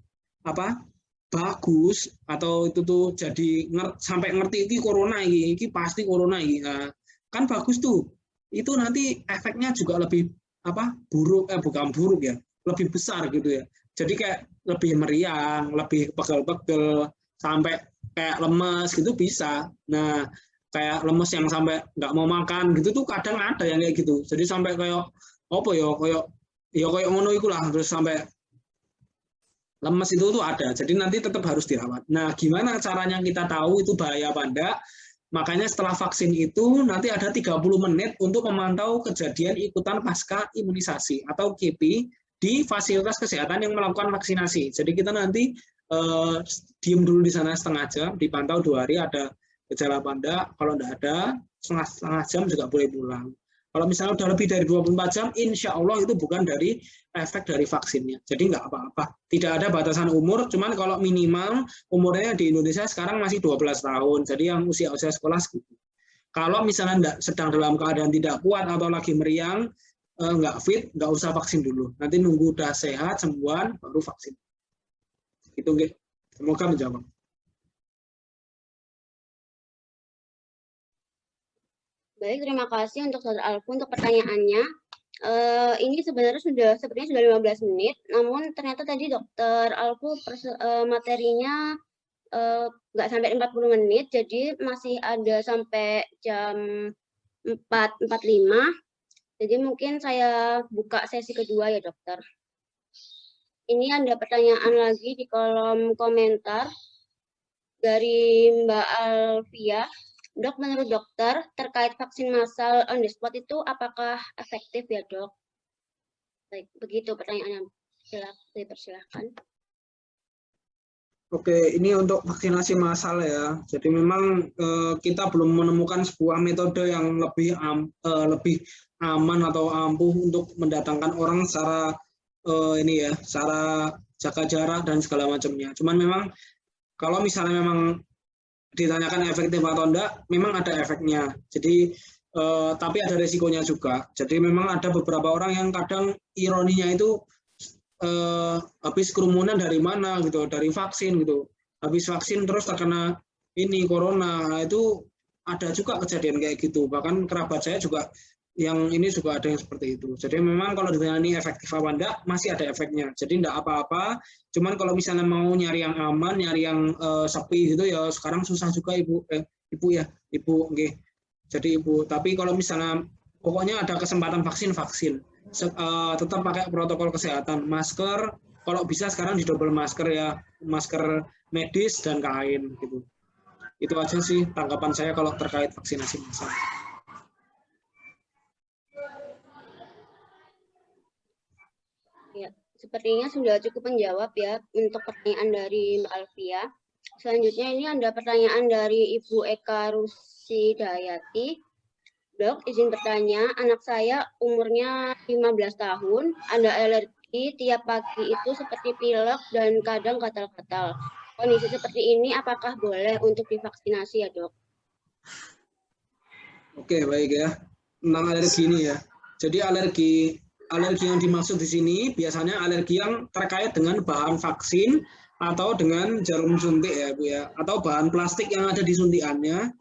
bagus atau itu tuh jadi sampai ngerti ini corona ini pasti corona ini, nah, kan bagus tuh. Itu nanti efeknya juga lebih buruk, bukan buruk ya, lebih besar gitu ya. Jadi kayak lebih meriang, lebih pegel-pegel, sampai kayak lemes gitu bisa. Nah, kayak lemes yang sampai nggak mau makan gitu tuh kadang ada yang kayak gitu. Jadi sampai kayak kayak ngono iku lah, terus sampai lemes itu tuh ada. Jadi nanti tetap harus dirawat. Nah, gimana caranya kita tahu itu bahaya apa enggak? Makanya setelah vaksin itu nanti ada 30 menit untuk memantau kejadian ikutan pasca imunisasi atau KIPI di fasilitas kesehatan yang melakukan vaksinasi. Jadi kita nanti diem dulu di sana setengah jam, dipantau 2 hari ada gejala apa enggak. Kalau enggak ada, setengah jam juga boleh pulang. Kalau misalnya udah lebih dari 24 jam, insya Allah itu bukan dari efek dari vaksinnya. Jadi nggak apa-apa. Tidak ada batasan umur, cuman kalau minimal umurnya di Indonesia sekarang masih 12 tahun. Jadi yang usia sekolah segitu. Kalau misalnya sedang dalam keadaan tidak kuat atau lagi meriang, nggak fit, nggak usah vaksin dulu. Nanti nunggu udah sehat, sembuhan, baru vaksin. Itu semoga menjawab. Baik, terima kasih untuk Saudara Alfu untuk pertanyaannya. Ini sebenarnya sepertinya sudah 15 menit, namun ternyata tadi Dokter Alfu materinya nggak sampai 40 menit, jadi masih ada sampai jam 4.45. Jadi mungkin saya buka sesi kedua ya, Dokter. Ini ada pertanyaan lagi di kolom komentar dari Mbak Alvia. Dok, menurut dokter, terkait vaksin massal on the spot itu apakah efektif ya, Dok? Baik, begitu pertanyaannya. Dipersilakan. Oke, ini untuk vaksinasi massal ya. Jadi memang kita belum menemukan sebuah metode yang lebih aman atau ampuh untuk mendatangkan orang secara ini ya, secara jaga jarak dan segala macamnya. Cuman memang kalau misalnya memang ditanyakan efektif atau enggak, memang ada efeknya. Jadi tapi ada resikonya juga. Jadi memang ada beberapa orang yang kadang ironinya itu habis kerumunan dari mana gitu, dari vaksin gitu, habis vaksin terus terkena ini corona. Nah, itu ada juga kejadian kayak gitu, bahkan kerabat saya juga yang ini juga ada yang seperti itu. Jadi memang kalau ditanya ini efektif apa enggak, masih ada efeknya, jadi enggak apa-apa. Cuman kalau misalnya mau nyari yang aman, nyari yang sepi gitu ya sekarang susah juga ibu okay. Jadi ibu, tapi kalau misalnya pokoknya ada kesempatan vaksin tetap pakai protokol kesehatan, masker, kalau bisa sekarang di double masker ya, masker medis dan kain gitu. Itu aja sih tanggapan saya kalau terkait vaksinasi massal. Ya, sepertinya sudah cukup menjawab ya untuk pertanyaan dari Mbak Alvia. Selanjutnya ini ada pertanyaan dari Ibu Eka Rusidayati. Dok, izin bertanya, anak saya umurnya 15 tahun, ada alergi tiap pagi itu seperti pilek dan kadang gatal-gatal. Kondisi seperti ini apakah boleh untuk divaksinasi ya, Dok? Oke, baik ya. Tentang alergi ini ya. Jadi alergi yang dimaksud di sini biasanya alergi yang terkait dengan bahan vaksin atau dengan jarum suntik ya, Bu ya, atau bahan plastik yang ada di suntikannya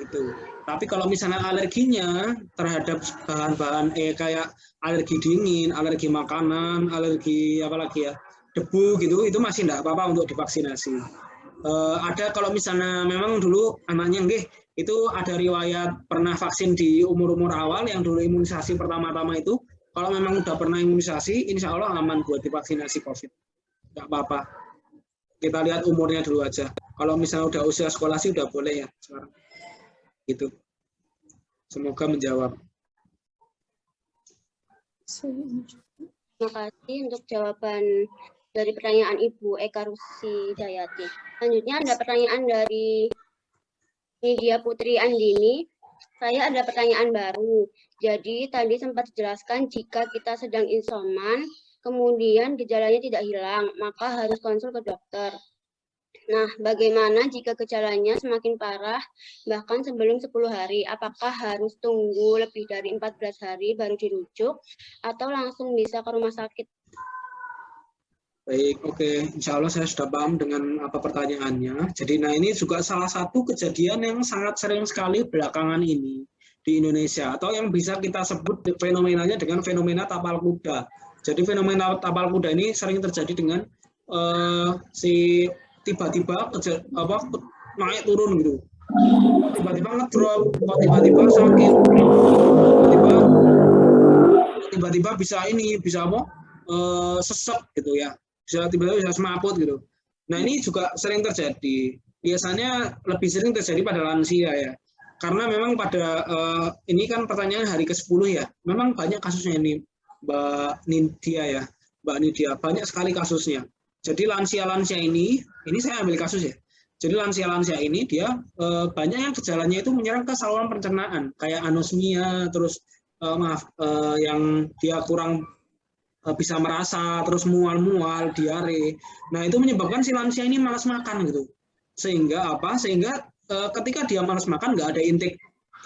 itu. Tapi kalau misalnya alerginya terhadap bahan-bahan kayak alergi dingin, alergi makanan, alergi apalagi ya, debu gitu, itu masih enggak apa-apa untuk divaksinasi. Ada kalau misalnya memang dulu anaknya itu ada riwayat pernah vaksin di umur-umur awal yang dulu imunisasi pertama-tama itu, kalau memang udah pernah imunisasi, insya Allah aman buat divaksinasi COVID. Enggak apa-apa. Kita lihat umurnya dulu aja. Kalau misalnya udah usia sekolah sih udah boleh ya sekarang. Gitu. Semoga menjawab. Terima kasih untuk jawaban dari pertanyaan Ibu Eka Rusidayati. Selanjutnya ada pertanyaan dari Nidia Putri Andini. Saya ada pertanyaan baru. Jadi tadi sempat dijelaskan jika kita sedang isoman, kemudian gejalanya tidak hilang, maka harus konsul ke dokter. Nah, bagaimana jika gejalanya semakin parah, bahkan sebelum 10 hari? Apakah harus tunggu lebih dari 14 hari baru dirujuk, atau langsung bisa ke rumah sakit? Baik, oke. Insya Allah saya sudah paham dengan apa pertanyaannya. Jadi, nah ini juga salah satu kejadian yang sangat sering sekali belakangan ini di Indonesia, atau yang bisa kita sebut fenomenanya dengan fenomena tapal kuda. Jadi fenomena tapal kuda ini sering terjadi dengan tiba-tiba naik turun gitu, tiba-tiba ngedrop, kok tiba-tiba sakit, tiba-tiba bisa sesek gitu ya, tiba-tiba bisa semaput gitu. Nah ini juga sering terjadi, biasanya lebih sering terjadi pada lansia ya, karena memang pada ini kan pertanyaan hari ke-10 ya, memang banyak kasusnya ini Mbak Nidia, banyak sekali kasusnya. Jadi lansia-lansia ini saya ambil kasus ya. Jadi lansia-lansia ini dia banyak yang gejalanya itu menyerang ke saluran pencernaan, kayak anosmia, terus yang dia kurang bisa merasa, terus mual-mual, diare. Nah itu menyebabkan si lansia ini malas makan gitu. Sehingga ketika dia malas makan, nggak ada intake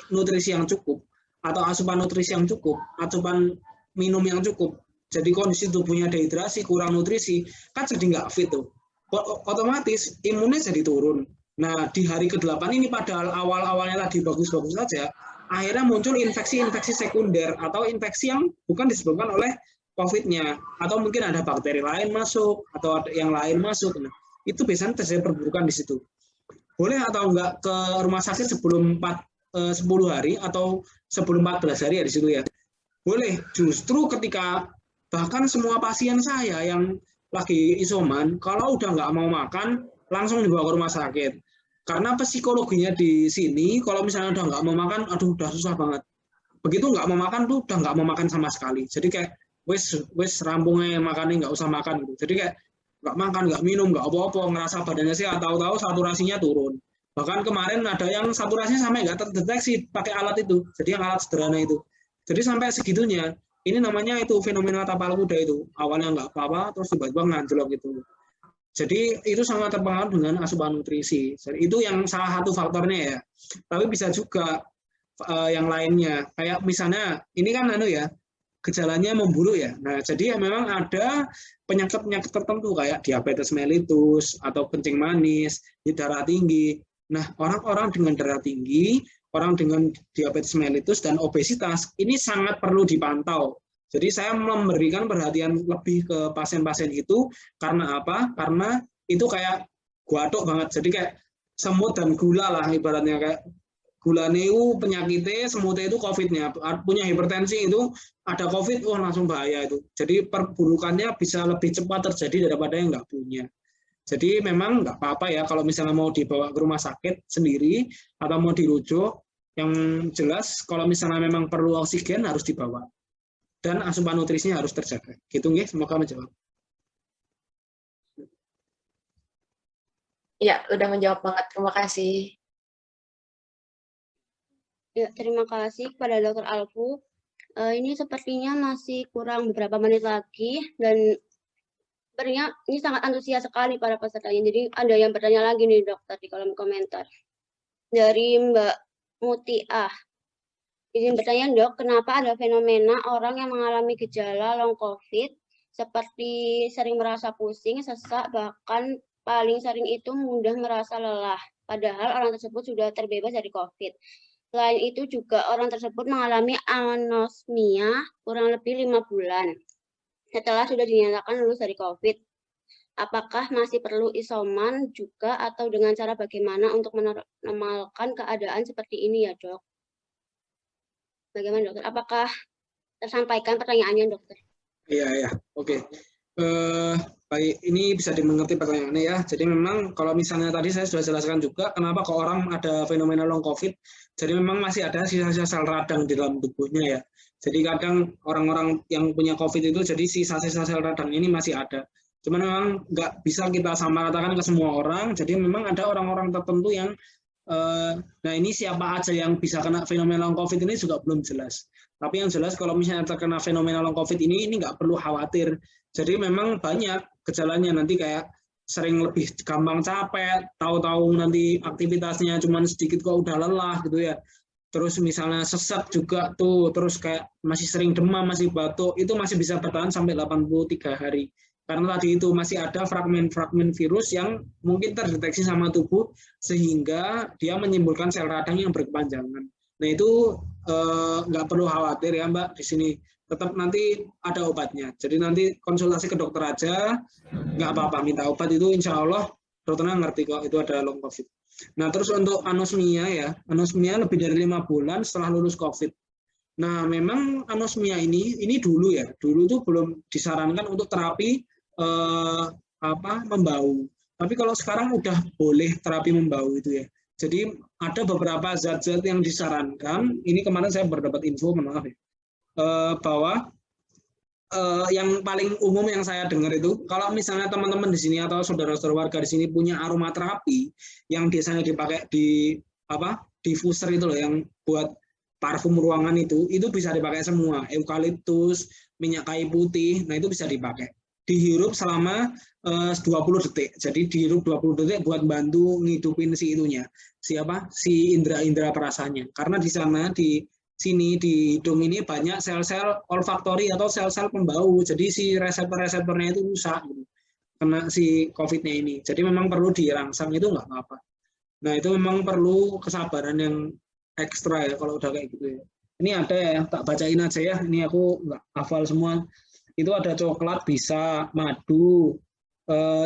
nutrisi yang cukup, atau asupan nutrisi yang cukup, asupan minum yang cukup. Jadi kondisi tubuhnya dehidrasi, kurang nutrisi, kan jadi nggak fit tuh. Otomatis imunnya jadi turun. Nah di hari ke-8 ini padahal awal-awalnya tadi bagus-bagus saja, akhirnya muncul infeksi-infeksi sekunder atau infeksi yang bukan disebabkan oleh COVID-nya, atau mungkin ada bakteri lain masuk atau ada yang lain masuk. Nah, itu biasanya terjadi perburukan di situ. Boleh atau enggak ke rumah sakit sebelum 10 hari atau sebelum 14 hari ya di situ ya. Boleh, justru ketika bahkan semua pasien saya yang lagi isoman, kalau udah nggak mau makan, langsung dibawa ke rumah sakit. Karena psikologinya di sini, kalau misalnya udah nggak mau makan, aduh udah susah banget. Begitu nggak mau makan tuh udah nggak mau makan sama sekali. Jadi kayak wes rampungnya makannya nggak usah makan gitu. Jadi kayak nggak makan, nggak minum, nggak apa-apa, ngerasa badannya sehat, tahu-tahu saturasinya turun. Bahkan kemarin ada yang saturasinya sampai nggak terdeteksi pakai alat itu. Jadi yang alat sederhana itu. Jadi sampai segitunya. Ini namanya itu fenomena tapal kuda itu. Awalnya nggak apa-apa, terus tiba-tiba ngajlok gitu. Jadi itu sangat terpengaruh dengan asupan nutrisi. Jadi itu yang salah satu faktornya ya. Tapi bisa juga yang lainnya. Kayak misalnya ini kan gejalanya memburuk ya. Nah, jadi memang ada penyakit-penyakit tertentu kayak diabetes mellitus atau kencing manis, darah tinggi. Nah, orang-orang dengan darah tinggi, orang dengan diabetes mellitus dan obesitas ini sangat perlu dipantau. Jadi saya memberikan perhatian lebih ke pasien-pasien itu karena apa? Karena itu kayak guatok banget. Jadi kayak semut dan gula lah ibaratnya, kayak gula itu penyakitnya, semutnya itu COVID-nya. Punya hipertensi itu ada COVID, wah langsung bahaya itu. Jadi perburukannya bisa lebih cepat terjadi daripada yang nggak punya. Jadi memang nggak apa-apa ya kalau misalnya mau dibawa ke rumah sakit sendiri atau mau dirujuk. Yang jelas kalau misalnya memang perlu oksigen harus dibawa. Dan asupan nutrisinya harus terjaga. Gitu nggih, semoga menjawab. Ya, udah menjawab banget. Terima kasih. Ya, terima kasih kepada Dr. Alfu. Ini sepertinya masih kurang beberapa menit lagi dan sebenarnya ini sangat antusias sekali para pesertanya. Jadi ada yang bertanya lagi nih dokter di kolom komentar. Dari Mbak Mutiah. Izin bertanya dok, kenapa ada fenomena orang yang mengalami gejala long COVID seperti sering merasa pusing, sesak, bahkan paling sering itu mudah merasa lelah. Padahal orang tersebut sudah terbebas dari COVID. Selain itu juga orang tersebut mengalami anosmia kurang lebih 5 bulan setelah sudah dinyatakan lulus dari COVID. Apakah masih perlu isoman juga atau dengan cara bagaimana untuk menormalkan keadaan seperti ini ya dok? Bagaimana dokter? Apakah tersampaikan pertanyaannya dokter? Iya, oke. Baik, ini bisa dimengerti pertanyaannya ya. Jadi memang kalau misalnya tadi saya sudah jelaskan juga kenapa kok orang ada fenomena long COVID. Jadi memang masih ada sisa-sisa sel radang di dalam tubuhnya ya. Jadi kadang orang-orang yang punya COVID itu jadi sisa-sisa sel radang ini masih ada. Cuman memang nggak bisa kita samaratakan ke semua orang. Jadi memang ada orang-orang tertentu yang nah ini siapa aja yang bisa kena fenomena long COVID ini juga belum jelas. Tapi yang jelas kalau misalnya terkena fenomena long COVID ini nggak perlu khawatir. Jadi memang banyak gejalanya, nanti kayak sering lebih gampang capek, tahu-tahu nanti aktivitasnya cuma sedikit kok udah lelah gitu ya. Terus misalnya sesak juga tuh, terus kayak masih sering demam, masih batuk, itu masih bisa bertahan sampai 83 hari. Karena tadi itu masih ada fragmen-fragmen virus yang mungkin terdeteksi sama tubuh sehingga dia menimbulkan sel radang yang berkepanjangan. Nah itu nggak perlu khawatir ya Mbak, di sini tetap nanti ada obatnya. Jadi nanti konsultasi ke dokter aja, nggak apa-apa, minta obat itu insya Allah dokternya ngerti kok itu ada long COVID. Nah terus untuk anosmia ya, anosmia lebih dari 5 bulan setelah lulus COVID. Nah memang anosmia ini dulu ya, dulu tuh belum disarankan untuk terapi membau. Tapi kalau sekarang udah boleh terapi membau itu ya. Jadi ada beberapa zat-zat yang disarankan. Ini kemarin saya berdapat info, maaf ya, bahwa yang paling umum yang saya dengar itu, kalau misalnya teman-teman di sini atau saudara-saudara warga di sini punya aromaterapi yang biasanya dipakai di diffuser itu loh, yang buat parfum ruangan itu bisa dipakai semua. Eukaliptus, minyak kayu putih, nah itu bisa dipakai. Dihirup selama 20 detik. Jadi dihirup 20 detik buat bantu ngidupin si itunya. Si indera-indera perasanya. Karena di sana di sini di hidung ini banyak sel-sel olfaktori atau sel-sel pembau. Jadi si reseptor-reseptornya itu rusak gitu. Kena si COVID-nya ini. Jadi memang perlu dirangsang, itu nggak apa-apa. Nah, itu memang perlu kesabaran yang ekstra ya kalau udah kayak gitu ya. Ini ada ya, tak bacain aja ya. Ini aku nggak hafal semua. Itu ada coklat, bisa, madu,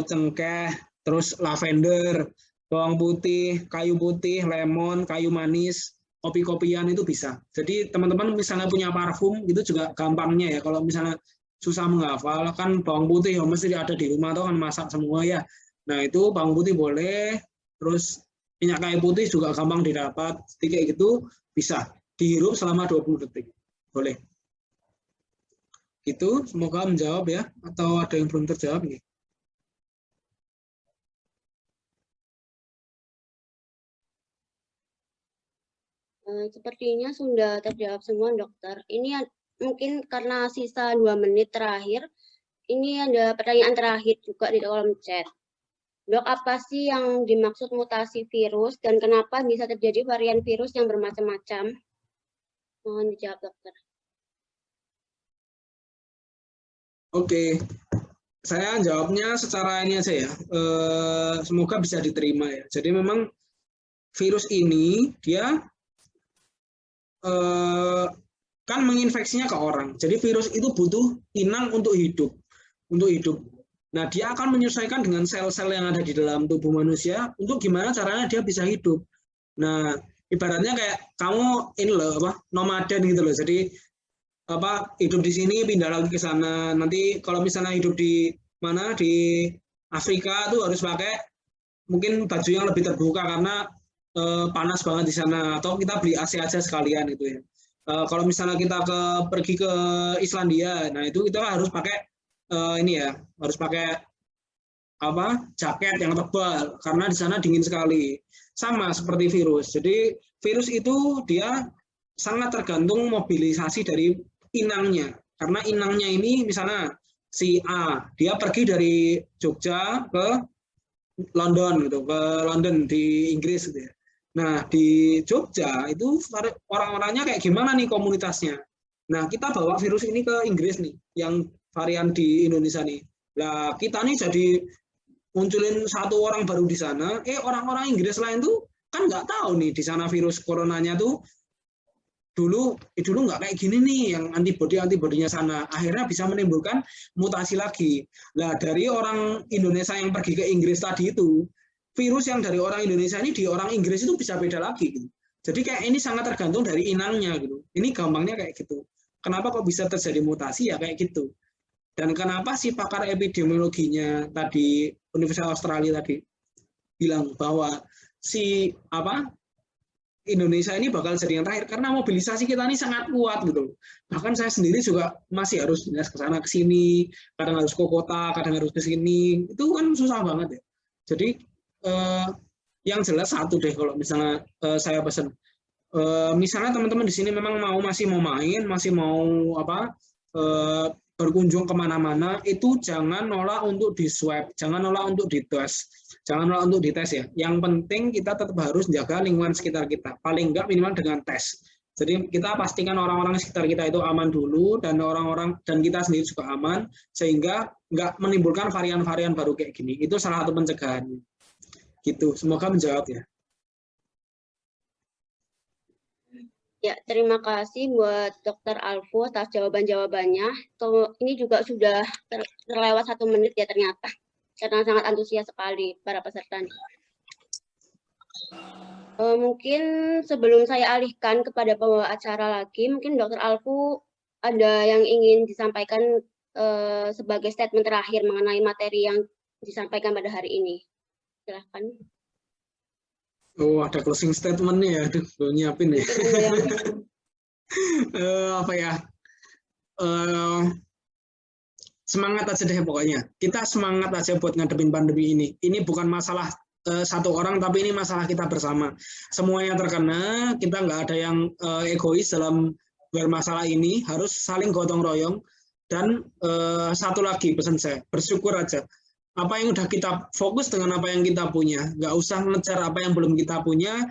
cengkeh, terus lavender, bawang putih, kayu putih, lemon, kayu manis, kopi-kopian itu bisa. Jadi teman-teman misalnya punya parfum, itu juga gampangnya ya. Kalau misalnya susah menghafal, kan bawang putih ya mesti ada di rumah atau kan masak semua ya. Nah itu bawang putih boleh, terus minyak kayu putih juga gampang didapat, jadi kayak gitu bisa dihirup selama 20 detik, boleh. Gitu, semoga menjawab ya, atau ada yang belum terjawab nih? Sepertinya sudah terjawab semua, dokter. Ini mungkin karena sisa 2 menit terakhir, ini ada pertanyaan terakhir juga di kolom chat. Dok, apa sih yang dimaksud mutasi virus dan kenapa bisa terjadi varian virus yang bermacam-macam? Mohon dijawab, dokter. Oke, saya jawabnya secara ini aja ya, semoga bisa diterima ya. Jadi memang virus ini dia kan menginfeksinya ke orang. Jadi virus itu butuh inang untuk hidup, Nah, dia akan menyesuaikan dengan sel-sel yang ada di dalam tubuh manusia untuk gimana caranya dia bisa hidup. Nah, ibaratnya kayak kamu ini loh apa nomaden gitu loh. Jadi apa hidup di sini pindah lagi ke sana. Nanti kalau misalnya hidup di mana di Afrika tuh harus pakai mungkin baju yang lebih terbuka karena panas banget di sana, atau kita beli AC aja sekalian gitu ya. Kalau misalnya kita pergi ke Islandia, nah itu kita harus pakai ini ya, harus pakai apa jaket yang tebal karena di sana dingin sekali. Sama seperti virus. Jadi virus itu dia sangat tergantung mobilisasi dari inangnya. Karena inangnya ini misalnya si A, dia pergi dari Jogja ke London gitu, ke London di Inggris gitu ya. Nah, di Jogja itu orang-orangnya kayak gimana nih komunitasnya. Nah, kita bawa virus ini ke Inggris nih, yang varian di Indonesia nih. Nah, kita nih jadi munculin satu orang baru di sana, orang-orang Inggris lain tuh kan nggak tahu nih di sana virus coronanya tuh dulu nggak kayak gini nih, yang antibodinya sana. Akhirnya bisa menimbulkan mutasi lagi. Nah, dari orang Indonesia yang pergi ke Inggris tadi itu, virus yang dari orang Indonesia ini di orang Inggris itu bisa beda lagi gitu. Jadi kayak ini sangat tergantung dari inangnya gitu. Ini gampangnya kayak gitu. Kenapa kok bisa terjadi mutasi ya kayak gitu. Dan kenapa si pakar epidemiologinya tadi Universitas Australia tadi bilang bahwa si Indonesia ini bakal jadi yang terakhir karena mobilisasi kita ini sangat kuat gitu. Bahkan saya sendiri juga masih harus dinas ke sana ke sini, kadang harus ke kota, kadang harus ke sini. Itu kan susah banget ya. Jadi yang jelas satu deh kalau misalnya saya pesan, misalnya teman-teman di sini memang masih mau main, masih mau berkunjung kemana-mana, itu jangan nolak untuk di swab, jangan nolak untuk dites, ya. Yang penting kita tetap harus jaga lingkungan sekitar kita, paling enggak minimal dengan tes. Jadi kita pastikan orang-orang sekitar kita itu aman dulu dan kita sendiri juga aman sehingga nggak menimbulkan varian-varian baru kayak gini. Itu salah satu pencegahannya. Gitu, semoga menjawab ya. Ya, terima kasih buat Dr. Alvo atas jawaban-jawabannya. Ini juga sudah terlewat 1 menit ya ternyata, karena sangat antusias sekali para peserta. Mungkin sebelum saya alihkan kepada pembawa acara lagi, mungkin Dr. Alvo ada yang ingin disampaikan sebagai statement terakhir mengenai materi yang disampaikan pada hari ini. Silahkan. Oh, ada closing statement-nya ya. Aduh, belum nyiapin ya. Semangat aja deh pokoknya. Kita semangat aja buat ngadepin pandemi ini. Ini bukan masalah satu orang, tapi ini masalah kita bersama. Semuanya terkena, kita nggak ada yang egois dalam bermasalah ini. Harus saling gotong royong. Dan satu lagi pesan saya, bersyukur aja. Apa yang udah kita fokus dengan apa yang kita punya, nggak usah ngejar apa yang belum kita punya.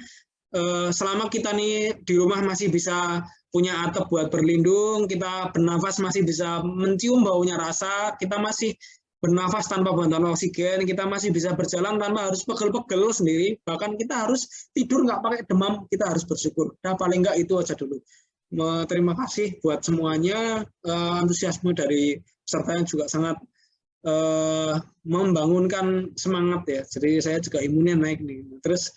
Selama kita nih di rumah masih bisa punya atap buat berlindung, kita bernafas masih bisa mencium baunya rasa, kita masih bernafas tanpa bantuan oksigen, kita masih bisa berjalan tanpa harus pegel-pegel sendiri, bahkan kita harus tidur nggak pakai demam, kita harus bersyukur. Nah, paling nggak itu aja dulu. Terima kasih buat semuanya, antusiasme dari peserta yang juga sangat membangunkan semangat ya. Jadi saya juga imunnya naik nih. Terus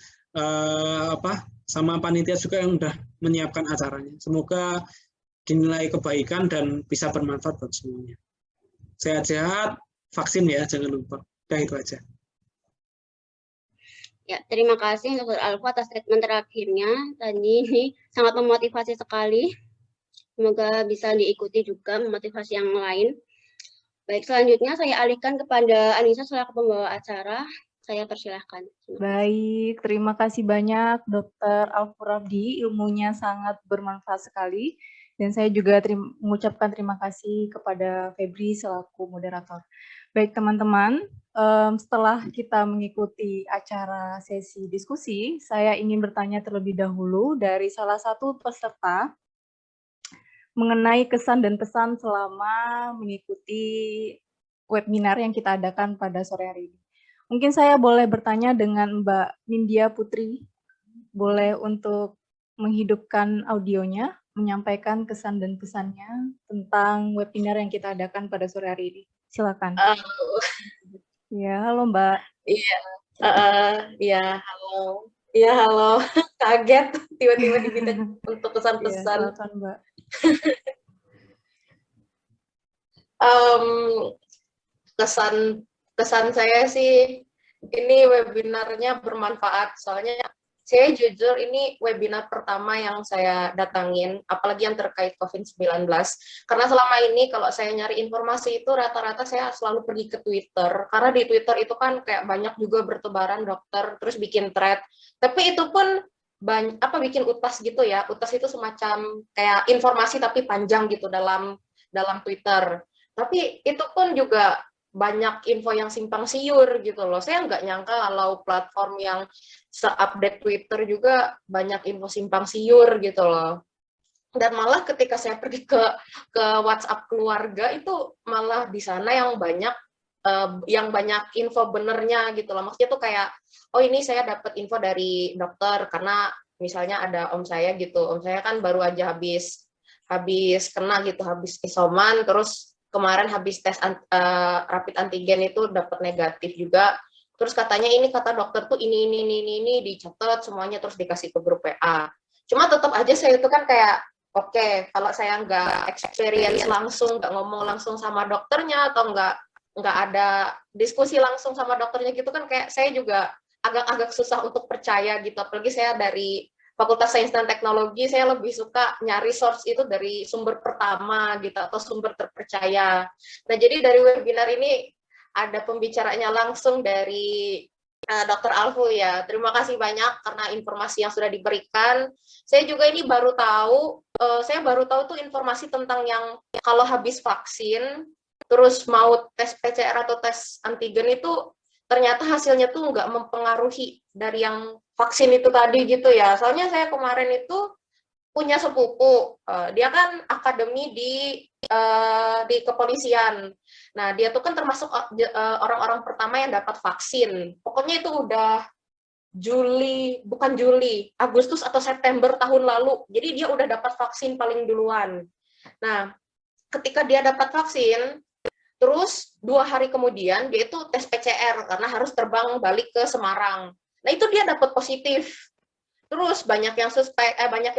sama panitia juga yang udah menyiapkan acaranya. Semoga dinilai kebaikan dan bisa bermanfaat buat semuanya. Sehat-sehat, vaksin ya, jangan lupa. Udah itu aja. Ya, terima kasih Dr. Alfa atas statement terakhirnya. Tadi ini sangat memotivasi sekali. Semoga bisa diikuti juga memotivasi yang lain. Baik, selanjutnya saya alihkan kepada Anissa selaku pembawa acara. Saya persilahkan. Baik, terima kasih banyak Dr. Alfurabdi, ilmunya sangat bermanfaat sekali. Dan saya juga mengucapkan terima kasih kepada Febri selaku moderator. Baik teman-teman, setelah kita mengikuti acara sesi diskusi, saya ingin bertanya terlebih dahulu dari salah satu peserta mengenai kesan dan pesan selama mengikuti webinar yang kita adakan pada sore hari ini. Mungkin saya boleh bertanya dengan Mbak Nindya Putri, boleh untuk menghidupkan audionya, menyampaikan kesan dan pesannya tentang webinar yang kita adakan pada sore hari ini. Silakan. Ya, halo Mbak. Iya, halo. Iya, halo. Kaget tiba-tiba diminta untuk pesan-pesan. Silakan Mbak. Kesan saya sih ini webinarnya bermanfaat, soalnya saya jujur ini webinar pertama yang saya datangin, apalagi yang terkait COVID-19. Karena selama ini kalau saya nyari informasi itu rata-rata saya selalu pergi ke Twitter, karena di Twitter itu kan kayak banyak juga bertebaran dokter, terus bikin thread. Tapi itu pun bikin utas gitu ya, utas itu semacam kayak informasi tapi panjang gitu dalam Twitter. Tapi itu pun juga banyak info yang simpang siur gitu loh. Saya nggak nyangka kalau platform yang se-update Twitter juga banyak info simpang siur gitu loh. Dan malah ketika saya pergi ke WhatsApp keluarga itu malah di sana yang banyak info benernya gitu loh. Maksudnya tuh kayak, oh ini saya dapat info dari dokter karena misalnya ada om saya gitu. Om saya kan baru aja habis kena gitu, habis isoman, terus kemarin habis tes rapid antigen itu dapat negatif juga. Terus katanya ini kata dokter tuh ini dicatat semuanya terus dikasih ke grup WA. Cuma tetap aja saya itu kan kayak oke, kalau saya nggak experience langsung, nggak ngomong langsung sama dokternya atau nggak ada diskusi langsung sama dokternya gitu kan kayak saya juga agak susah untuk percaya gitu. Apalagi saya dari Fakultas Sains dan Teknologi, saya lebih suka nyari source itu dari sumber pertama gitu atau sumber terpercaya. Nah, jadi dari webinar ini ada pembicaranya langsung dari Dr. Alfu ya. Terima kasih banyak karena informasi yang sudah diberikan. Saya juga ini baru tahu tuh informasi tentang yang kalau habis vaksin terus mau tes PCR atau tes antigen itu ternyata hasilnya tuh nggak mempengaruhi dari yang vaksin itu tadi gitu ya. Soalnya saya kemarin itu punya sepupu, dia kan akademi di kepolisian. Nah, dia tuh kan termasuk orang-orang pertama yang dapat vaksin. Pokoknya itu udah Agustus atau September tahun lalu. Jadi dia udah dapat vaksin paling duluan. Nah, ketika dia dapat vaksin, terus 2 hari kemudian dia itu tes PCR karena harus terbang balik ke Semarang. Nah itu dia dapat positif. Terus banyak yang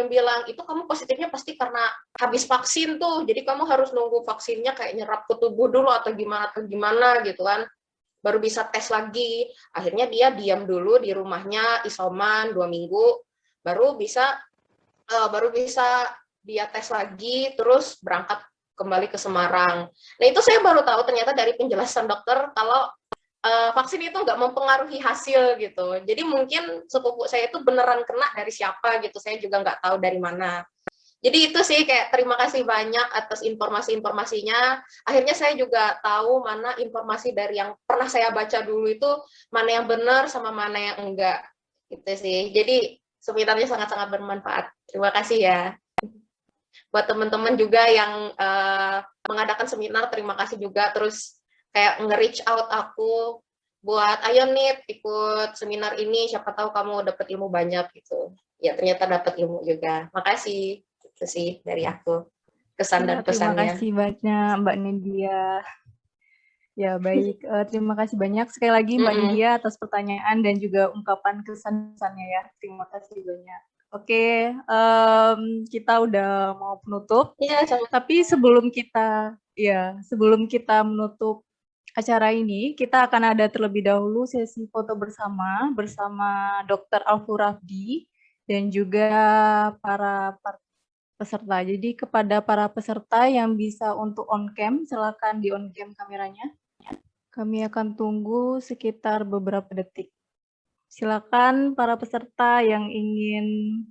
bilang itu kamu positifnya pasti karena habis vaksin tuh. Jadi kamu harus nunggu vaksinnya kayak nyerap ke tubuh dulu atau gimana gitu kan. Baru bisa tes lagi. Akhirnya dia diam dulu di rumahnya isoman 2 minggu. Baru bisa dia tes lagi terus berangkat kembali ke Semarang. Nah itu saya baru tahu ternyata dari penjelasan dokter kalau vaksin itu nggak mempengaruhi hasil gitu. Jadi mungkin sepupu saya itu beneran kena dari siapa gitu. Saya juga nggak tahu dari mana. Jadi itu sih kayak terima kasih banyak atas informasi-informasinya. Akhirnya saya juga tahu mana informasi dari yang pernah saya baca dulu itu mana yang benar sama mana yang enggak. Gitu sih. Jadi seminarnya sangat-sangat bermanfaat. Terima kasih ya. Buat teman-teman juga yang mengadakan seminar, terima kasih juga. Terus kayak nge-reach out aku buat ayo nih ikut seminar ini, siapa tahu kamu dapat ilmu banyak gitu. Ya ternyata dapat ilmu juga. Makasih. Itu sih dari aku kesan dan pesannya. Terima kasih banyak Mbak Nindya. Ya baik, terima kasih banyak sekali lagi Mbak Nindya atas pertanyaan dan juga ungkapan kesan-kesannya ya. Terima kasih banyak. Oke, kita udah mau penutup. Iya, sama. Tapi sebelum kita menutup acara ini, kita akan ada terlebih dahulu sesi foto bersama Dr. Alfu Rafdi dan juga para peserta. Jadi kepada para peserta yang bisa untuk on cam, silakan di on cam kameranya. Kami akan tunggu sekitar beberapa detik. Silakan para peserta yang ingin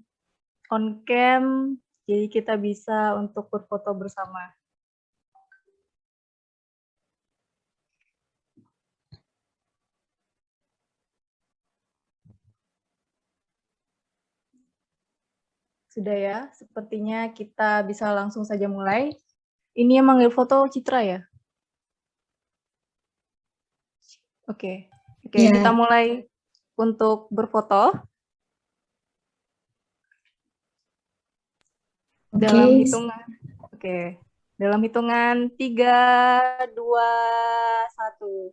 on cam, jadi kita bisa untuk berfoto bersama. Sudah ya, sepertinya kita bisa langsung saja mulai. Ini yang manggil foto Citra ya? Oke, Ya. kita mulai untuk berfoto. Dalam hitungan, dalam hitungan 3, 2, 1.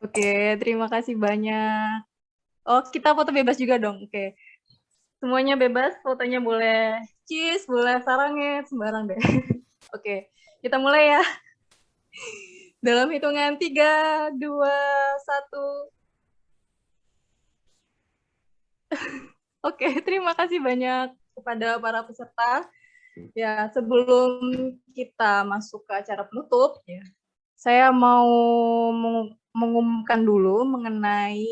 Oke, terima kasih banyak. Oh, kita foto bebas juga dong. Oke. Semuanya bebas, fotonya boleh cheese, boleh sarangnya, sembarang deh. Oke, kita mulai ya. Dalam hitungan 3, 2, 1. Oke, terima kasih banyak kepada para peserta. Ya, sebelum kita masuk ke acara penutup, ya, saya mau mengumumkan dulu mengenai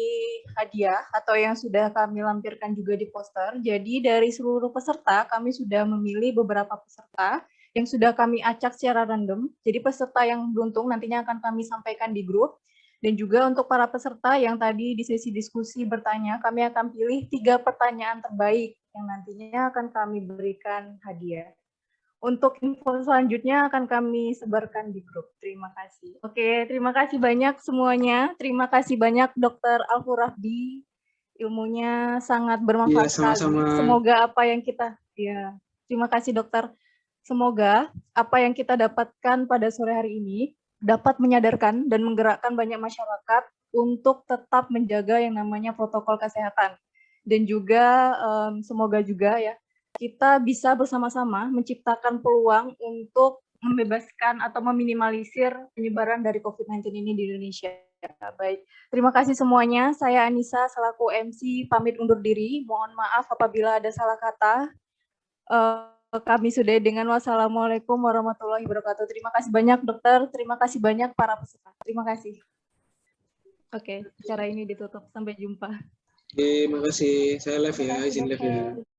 hadiah atau yang sudah kami lampirkan juga di poster. Jadi dari seluruh peserta, kami sudah memilih beberapa peserta yang sudah kami acak secara random. Jadi peserta yang beruntung nantinya akan kami sampaikan di grup. Dan juga untuk para peserta yang tadi di sesi diskusi bertanya, kami akan pilih 3 pertanyaan terbaik yang nantinya akan kami berikan hadiah. Untuk info selanjutnya akan kami sebarkan di grup. Terima kasih. Oke, terima kasih banyak semuanya. Terima kasih banyak Dr. Alfu Rafdi. Ilmunya sangat bermanfaat sekali. Semoga apa yang kita, terima kasih dokter. Semoga apa yang kita dapatkan pada sore hari ini dapat menyadarkan dan menggerakkan banyak masyarakat untuk tetap menjaga yang namanya protokol kesehatan. Dan juga semoga juga ya kita bisa bersama-sama menciptakan peluang untuk membebaskan atau meminimalisir penyebaran dari COVID-19 ini di Indonesia. Baik, terima kasih semuanya. Saya Anissa selaku MC pamit undur diri. Mohon maaf apabila ada salah kata. Kami sudah dengan wassalamualaikum warahmatullahi wabarakatuh. Terima kasih banyak dokter, terima kasih banyak para peserta. Terima kasih. Oke, acara ini ditutup. Sampai jumpa. Terima kasih. Saya live ya, izin live ya.